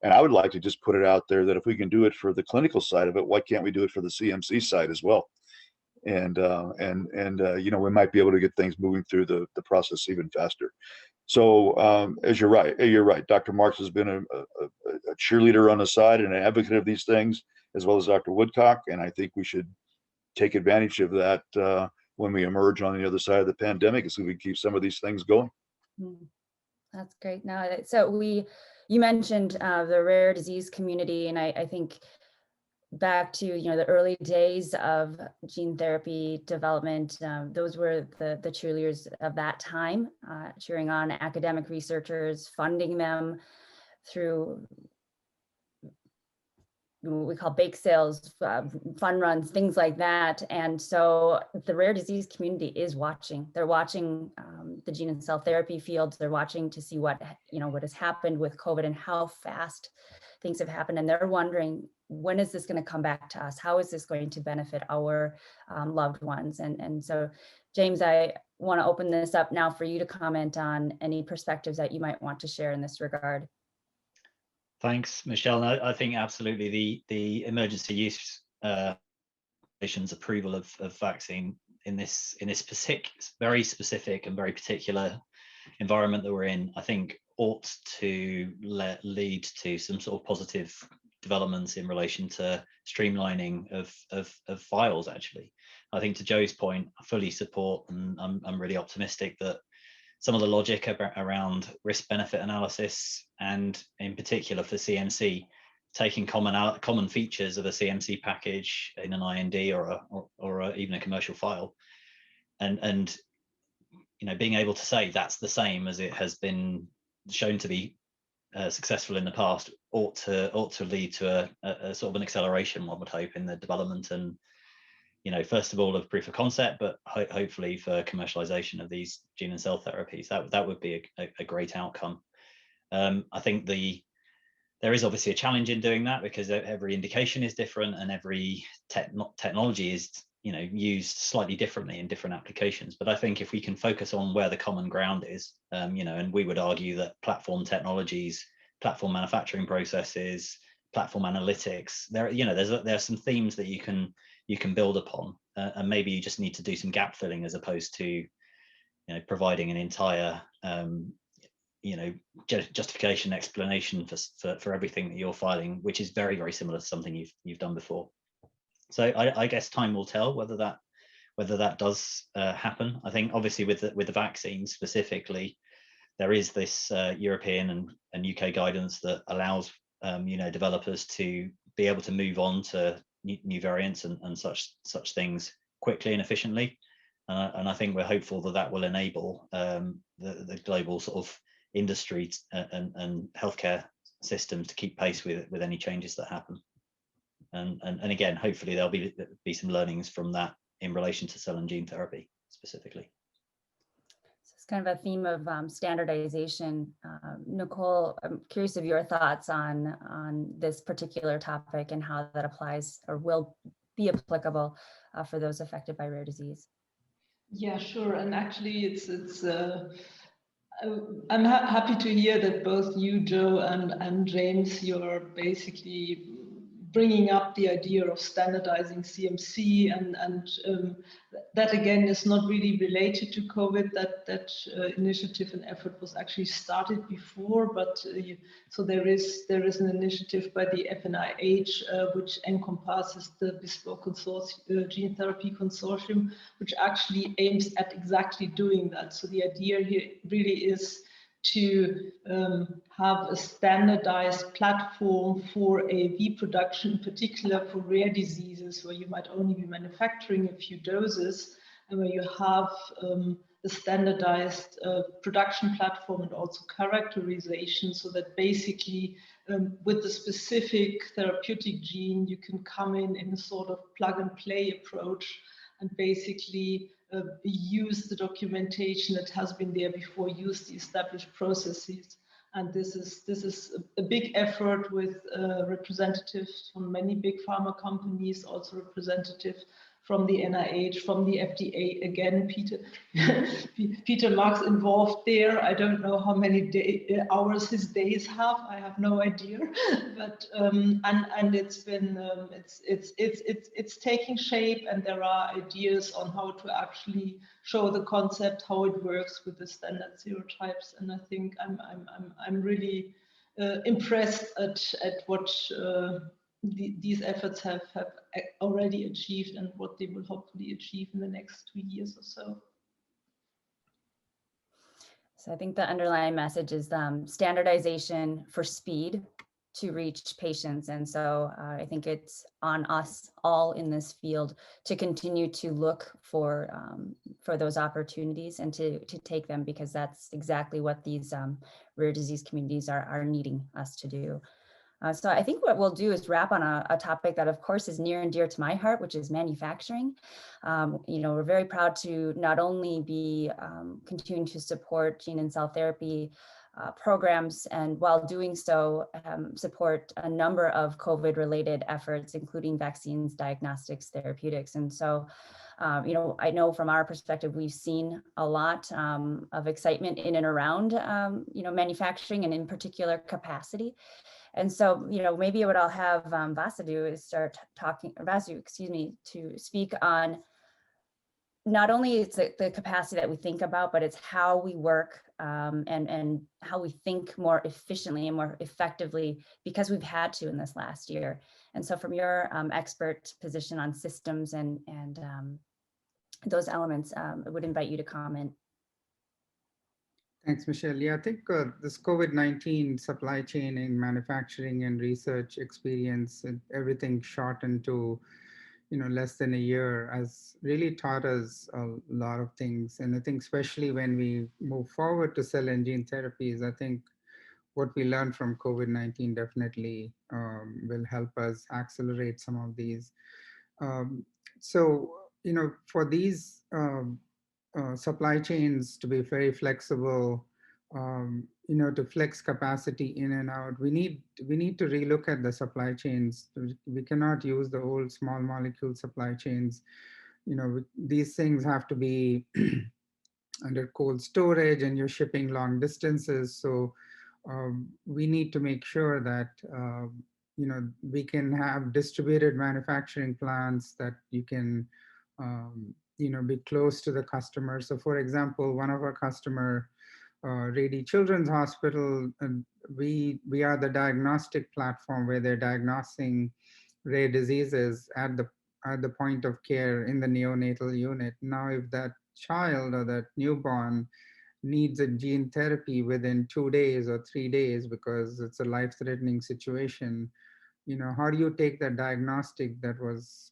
And I would like to just put it out there that if we can do it for the clinical side of it, why can't we do it for the CMC side as well? And you know, we might be able to get things moving through the process even faster. So as you're right. Dr. Marks has been a cheerleader on the side and an advocate of these things, as well as Dr. Woodcock. And I think we should take advantage of that when we emerge on the other side of the pandemic, so we can keep some of these things going. That's great. Now, so you mentioned the rare disease community, and I think back to, you know, the early days of gene therapy development, those were the cheerleaders of that time, cheering on academic researchers, funding them through what we call bake sales, fun runs, things like that. And so the rare disease community is watching. They're watching the gene and cell therapy fields. They're watching to see what has happened with COVID and how fast things have happened. And they're wondering, when is this going to come back to us? How is this going to benefit our loved ones? And so, James, I want to open this up now for you to comment on any perspectives that you might want to share in this regard. Thanks, Michelle. I think absolutely the emergency use nation's approval of vaccine in this very specific and very particular environment that we're in, I think ought to lead to some sort of positive developments in relation to streamlining of files. Actually, I think to Joe's point, I fully support, and I'm really optimistic that some of the logic around risk-benefit analysis, and in particular for CMC, taking common features of a CMC package in an IND or even a commercial file, and you know, being able to say that's the same as it has been shown to be successful in the past, ought to lead to a sort of an acceleration, one would hope, in the development and, you know, first of all of proof of concept, but hopefully for commercialization of these gene and cell therapies. That would be a great outcome. I think there is obviously a challenge in doing that, because every indication is different and every technology is, you know, used slightly differently in different applications. But I think if we can focus on where the common ground is, you know, and we would argue that platform technologies, platform manufacturing processes, platform analytics, there are some themes that you can build upon, and maybe you just need to do some gap filling as opposed to, you know, providing an entire you know, justification, explanation for everything that you're filing, which is very, very similar to something you've done before. So I guess time will tell whether that does happen. I think obviously with the vaccine specifically, there is this European and UK guidance that allows you know, developers to be able to move on to new variants and such things quickly and efficiently, and I think we're hopeful that will enable the global sort of industry and healthcare systems to keep pace with any changes that happen. And again, hopefully there'll be some learnings from that in relation to cell and gene therapy specifically. So it's kind of a theme of standardization. Nicole, I'm curious of your thoughts on this particular topic and how that applies or will be applicable for those affected by rare disease. Yeah, sure. And actually, I'm happy to hear that both you, Joe, and James, you're basically bringing up the idea of standardizing CMC, and that again is not really related to COVID. That initiative and effort was actually started before, but so there is an initiative by the FNIH which encompasses the Bespoke Gene Therapy Consortium, which actually aims at exactly doing that. So the idea here really is to have a standardized platform for AAV production, in particular for rare diseases where you might only be manufacturing a few doses, and where you have a standardized production platform and also characterization, so that basically with the specific therapeutic gene, you can come in a sort of plug and play approach and basically use the documentation that has been there before, use the established processes. And this is a big effort with representatives from many big pharma companies, also representatives from the NIH, from the FDA. Again, Peter Marks involved there. I don't know how many hours his days have. I have no idea. But and it's been it's taking shape, and there are ideas on how to actually show the concept, how it works with the standard serotypes. And I think I'm really impressed at what these efforts have already achieved and what they will hopefully achieve in the next 2 years or so. So I think the underlying message is standardization for speed to reach patients. And so I think it's on us all in this field to continue to look for those opportunities and to take them, because that's exactly what these rare disease communities are needing us to do. So I think what we'll do is wrap on a topic that, of course, is near and dear to my heart, which is manufacturing. We're very proud to not only be continuing to support gene and cell therapy programs, and while doing so, support a number of COVID-related efforts, including vaccines, diagnostics, therapeutics. And so, I know from our perspective, we've seen a lot of excitement in and around, manufacturing, and in particular capacity. And so, maybe what I'll have Vasu do is start talking, to speak on not only it's the capacity that we think about, but it's how we work and how we think more efficiently and more effectively, because we've had to in this last year. And so from your expert position on systems and those elements, I would invite you to comment. Thanks, Michelle. Yeah, I think this COVID-19 supply chain and manufacturing and research experience, and everything shortened to, less than a year, has really taught us a lot of things. And I think especially when we move forward to cell and gene therapies, I think what we learned from COVID-19 definitely will help us accelerate some of these. For these supply chains to be very flexible, to flex capacity in and out, we need to relook at the supply chains. We cannot use the old small molecule supply chains. These things have to be under cold storage, and you're shipping long distances. So we need to make sure that we can have distributed manufacturing plants that you can be close to the customer. So for example, one of our customer, Rady Children's Hospital, and we are the diagnostic platform where they're diagnosing rare diseases at the point of care in the neonatal unit. Now, if that child or that newborn needs a gene therapy within 2 days or 3 days because it's a life-threatening situation, how do you take that diagnostic that was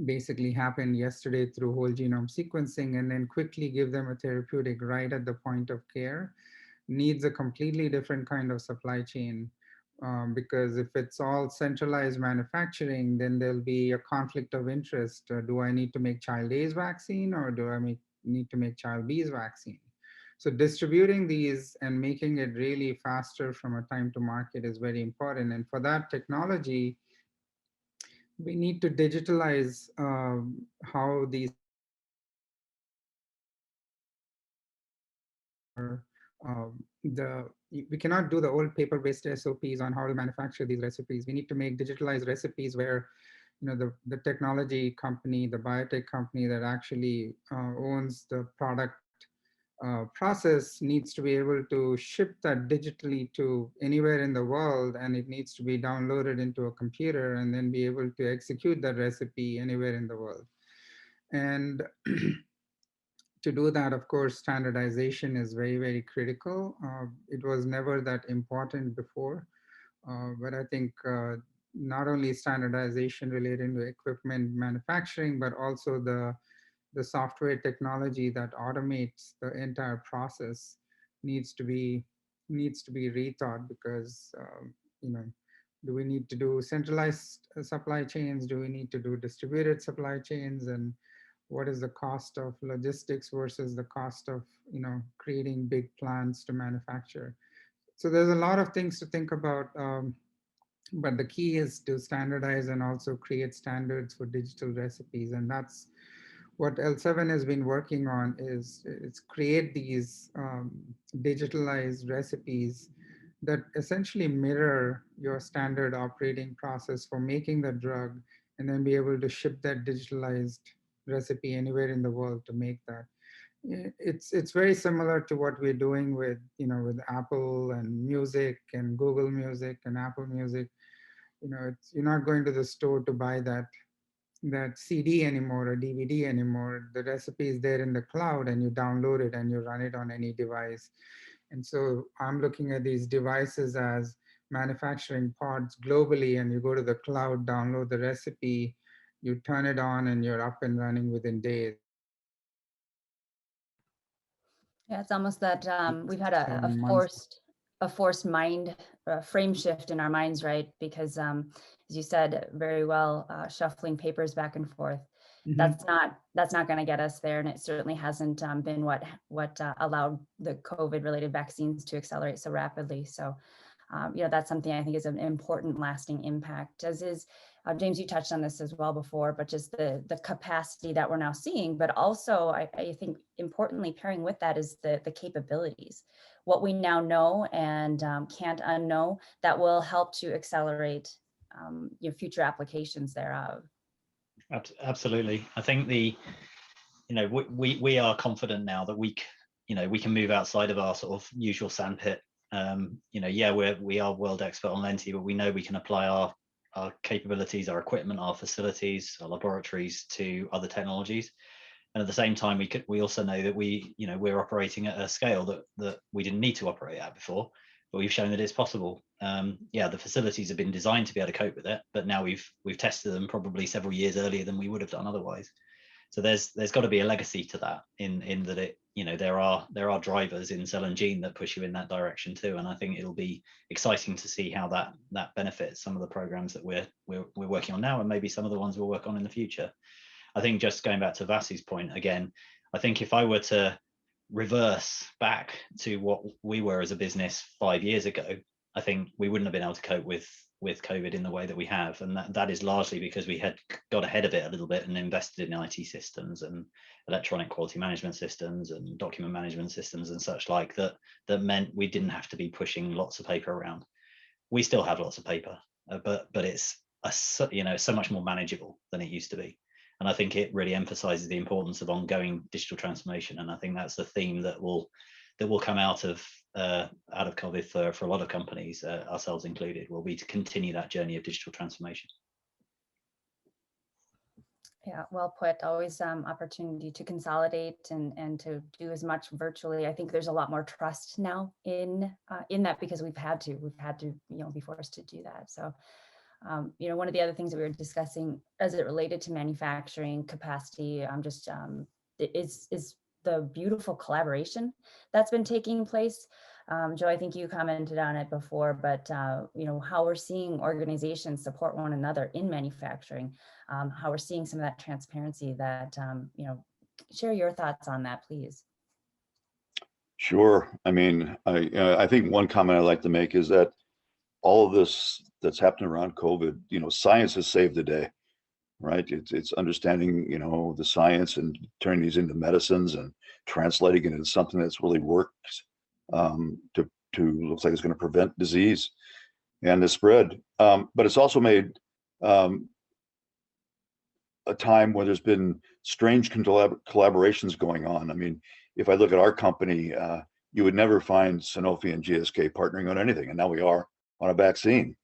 basically happened yesterday through whole genome sequencing and then quickly give them a therapeutic right at the point of care? Needs a completely different kind of supply chain, because if it's all centralized manufacturing, then there'll be a conflict of interest. Do I need to make child A's vaccine, or do I need to make child B's vaccine? So distributing these and making it really faster from a time to market is very important. And for that technology, we need to digitalize how these we cannot do the old paper-based SOPs on how to manufacture these recipes. We need to make digitalized recipes where the technology company, the biotech company that actually owns the product process needs to be able to ship that digitally to anywhere in the world, and it needs to be downloaded into a computer and then be able to execute that recipe anywhere in the world. And to do that, of course, standardization is very, very critical. It was never that important before, but I think not only standardization related to equipment manufacturing, but also the the software technology that automates the entire process needs to be rethought, because you know, do we need to do centralized supply chains? Do we need to do distributed supply chains? And what is the cost of logistics versus the cost of, you know, creating big plants to manufacture? So there's a lot of things to think about, but the key is to standardize and also create standards for digital recipes, and that's what L7 has been working on. Is it's create these digitalized recipes that essentially mirror your standard operating process for making the drug, and then be able to ship that digitalized recipe anywhere in the world to make that. It's very similar to what we're doing with, you know, with Apple and Music and Google Music and Apple Music. You know, you're not going to the store to buy that CD anymore or DVD anymore. The recipe is there in the cloud, and you download it and you run it on any device. And so I'm looking at these devices as manufacturing pods globally, and you go to the cloud, download the recipe, you turn it on, and you're up and running within days. Yeah, it's almost that we've had 7 months. a forced mind frame shift in our minds, right? Because as you said very well, shuffling papers back and forth. That's not going to get us there, and it certainly hasn't been what allowed the COVID related vaccines to accelerate so rapidly. So you know, that's something I think is an important lasting impact, as is James, you touched on this as well before, but just the capacity that we're now seeing, but also I think importantly pairing with that is the capabilities, what we now know and can't unknow, that will help to accelerate your future applications thereof. Absolutely. I think you know, we are confident now that we can move outside of our sort of usual sandpit. You know, yeah, we are world expert on lenti, but we know we can apply our capabilities, our equipment, our facilities, our laboratories to other technologies. And at the same time, we also know that we're operating at a scale that we didn't need to operate at before, but we've shown that it's possible. Yeah, the facilities have been designed to be able to cope with it, but now we've tested them probably several years earlier than we would have done otherwise. So there's got to be a legacy to that, in that it, you know, there are drivers in cell and gene that push you in that direction too. And I think it'll be exciting to see how that benefits some of the programs that we're working on now, and maybe some of the ones we'll work on in the future. I think, just going back to Vasu's point again, I think if I were to reverse back to what we were as a business 5 years ago, I think we wouldn't have been able to cope with COVID in the way that we have, and that is largely because we had got ahead of it a little bit and invested in IT systems and electronic quality management systems and document management systems and such like that meant we didn't have to be pushing lots of paper around. We still have lots of paper, but it's so much more manageable than it used to be. And I think it really emphasizes the importance of ongoing digital transformation. And I think that's the theme that will come out of COVID for a lot of companies, ourselves included, will be to continue that journey of digital transformation. Yeah, well put. Always opportunity to consolidate and to do as much virtually. I think there's a lot more trust now in that, because we've had to be forced to do that. So you know, one of the other things that we were discussing as it related to manufacturing capacity, is the beautiful collaboration that's been taking place. Joe, I think you commented on it before, but you know, how we're seeing organizations support one another in manufacturing, how we're seeing some of that transparency that, you know, share your thoughts on that, please. Sure. I mean, I think one comment I'd like to make is that all of this that's happening around COVID, you know, science has saved the day, right? It's understanding, you know, the science and turning these into medicines and translating it into something that's really works to looks like it's going to prevent disease and the spread. But it's also made a time where there's been strange collaborations going on. I mean, if I look at our company, you would never find Sanofi and GSK partnering on anything, and now we are on a vaccine.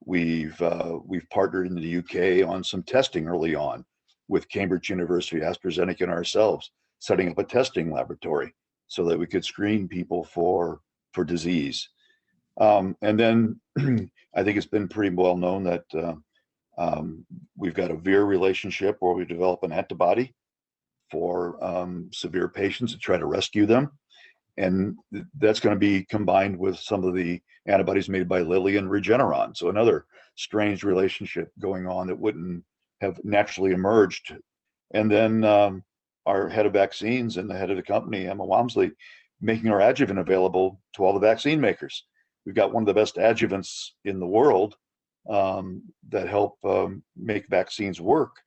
We've partnered in the UK on some testing early on with Cambridge University, AstraZeneca, and ourselves, setting up a testing laboratory so that we could screen people for disease. And then I think it's been pretty well known that We've got a Vir relationship where we develop an antibody for severe patients to try to rescue them. And that's going to be combined with some of the antibodies made by Lilly and Regeneron. So another strange relationship going on that wouldn't have naturally emerged. And then our head of vaccines and the head of the company, Emma Walmsley, making our adjuvant available to all the vaccine makers. We've got one of the best adjuvants in the world that help make vaccines work.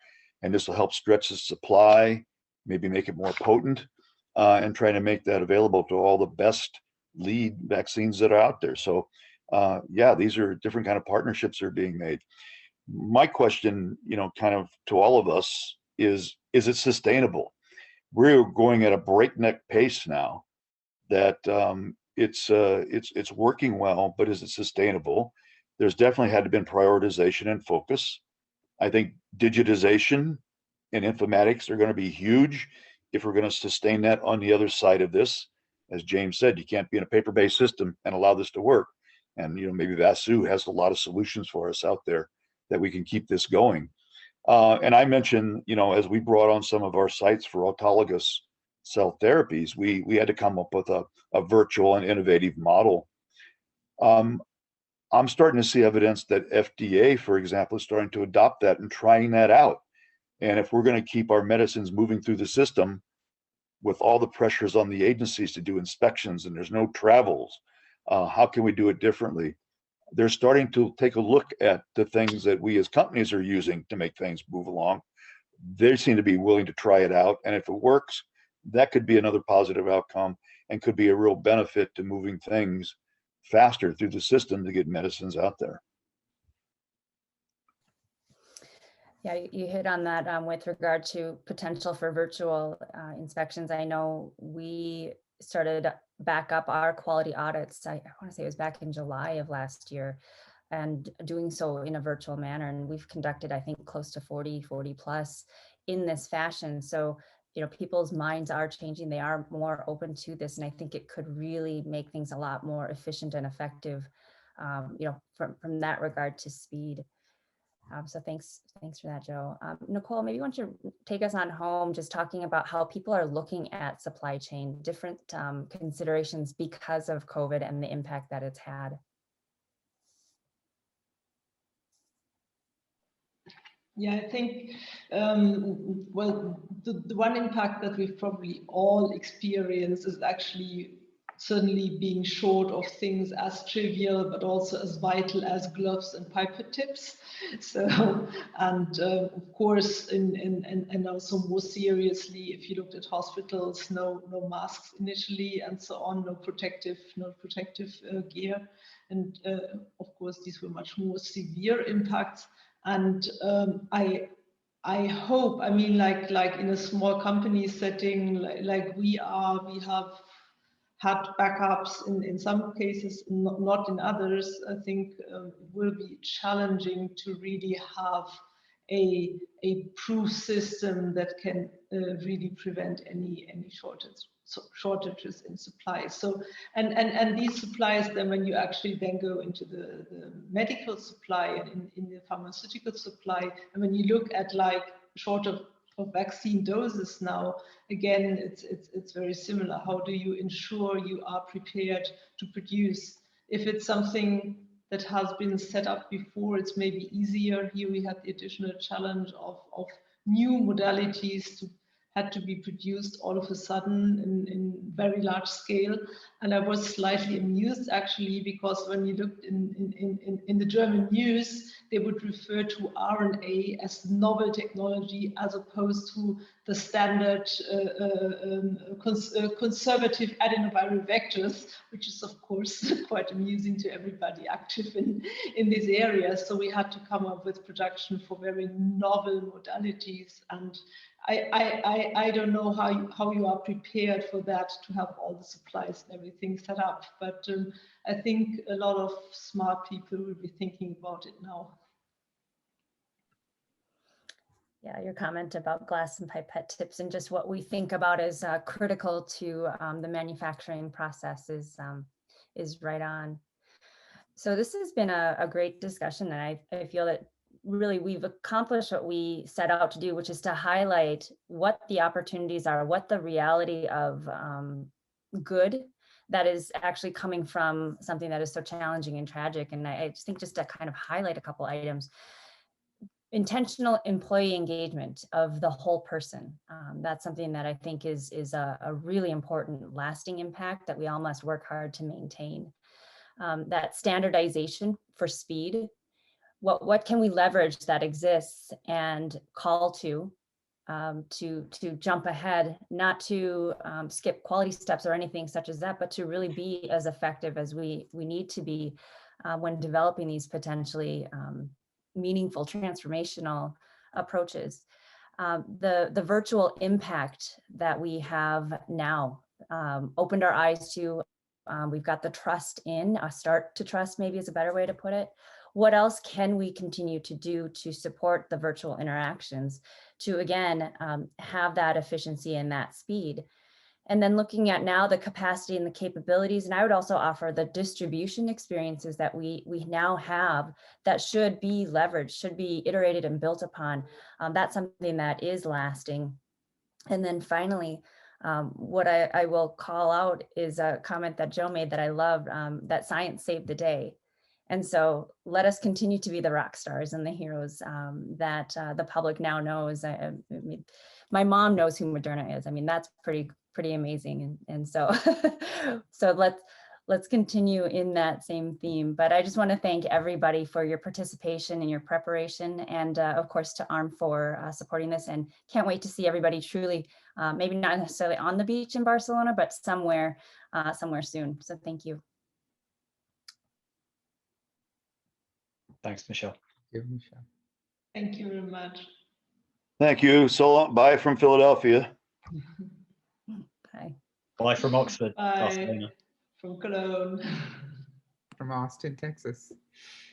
And this will help stretch the supply, maybe make it more potent, and trying to make that available to all the best lead vaccines that are out there. So yeah, these are different kind of partnerships that are being made. My question, kind of to all of us is it sustainable? We're going at a breakneck pace now that it's working well, but is it sustainable? There's definitely had to been prioritization and focus. I think digitization and informatics are going to be huge if we're going to sustain that on the other side of this. As James said, you can't be in a paper-based system and allow this to work. And maybe Vasu has a lot of solutions for us out there that we can keep this going. And I mentioned, as we brought on some of our sites for autologous cell therapies, we had to come up with a virtual and innovative model. I'm starting to see evidence that FDA, for example, is starting to adopt that and trying that out. And if we're going to keep our medicines moving through the system with all the pressures on the agencies to do inspections and there's no travels, how can we do it differently? They're starting to take a look at the things that we as companies are using to make things move along. They seem to be willing to try it out. And if it works, that could be another positive outcome and could be a real benefit to moving things faster through the system to get medicines out there. Yeah, you hit on that with regard to potential for virtual inspections. I know we started back up our quality audits. I want to say it was back in July of last year, and doing so in a virtual manner. And we've conducted, I think, close to 40 plus in this fashion. So, people's minds are changing. They are more open to this. And I think it could really make things a lot more efficient and effective, from that regard to speed. So thanks for that, Joe. Nicole, maybe you want to take us on home, just talking about how people are looking at supply chain, different considerations because of COVID and the impact that it's had. Yeah, I think, well, the one impact that we've probably all experienced is actually certainly being short of things as trivial, but also as vital as gloves and pipette tips. So, and of course, and also more seriously, if you looked at hospitals, no masks initially, and so on, no protective gear, and of course, these were much more severe impacts. And I hope, I mean, like in a small company setting, like we have had backups in some cases, not in others. I think it will be challenging to really have a proof system that can really prevent any shortages in supplies. So and these supplies, then when you actually then go into the medical supply and in the pharmaceutical supply, and when you look at like short of vaccine doses now, again, it's very similar. How do you ensure you are prepared to produce? If it's something that has been set up before, it's maybe easier. Here we had the additional challenge of new modalities had to be produced all of a sudden in very large scale. And I was slightly amused actually, because when you looked in the German news, they would refer to RNA as novel technology as opposed to the standard conservative adenoviral vectors, which is of course quite amusing to everybody active in this area. So we had to come up with production for very novel modalities, and I don't know how you are prepared for that, to have all the supplies and everything set up. But I think a lot of smart people will be thinking about it now. Yeah, your comment about glass and pipette tips and just what we think about as critical to the manufacturing process is right on. So this has been a great discussion, and I feel that really we've accomplished what we set out to do, which is to highlight what the opportunities are, what the reality of good that is actually coming from something that is so challenging and tragic. And I just think just to kind of highlight a couple items. Intentional employee engagement of the whole person. That's something that I think is a really important lasting impact that we all must work hard to maintain. That standardization for speed. What can we leverage that exists and call to jump ahead, not to skip quality steps or anything such as that, but to really be as effective as we need to be when developing these potentially meaningful, transformational approaches. The virtual impact that we have now opened our eyes to. We've got the trust in, a start to trust maybe is a better way to put it. What else can we continue to do to support the virtual interactions to, again, have that efficiency and that speed? And then looking at now the capacity and the capabilities, and I would also offer the distribution experiences that we now have that should be leveraged, should be iterated and built upon. That's something that is lasting. And then finally, what I will call out is a comment that Joe made that I loved, that science saved the day. And so let us continue to be the rock stars and the heroes that the public now knows. I mean, my mom knows who Moderna is. I mean, that's pretty amazing. And so, so let's continue in that same theme. But I just want to thank everybody for your participation and your preparation, and of course to ARM for supporting this. And can't wait to see everybody truly, maybe not necessarily on the beach in Barcelona, but somewhere soon. So thank you. Thanks, Michelle. Michelle. Thank you very much. Thank you. So long. Bye from Philadelphia. Bye. Bye from Oxford. Bye Barcelona. from Cologne. From Austin, Texas.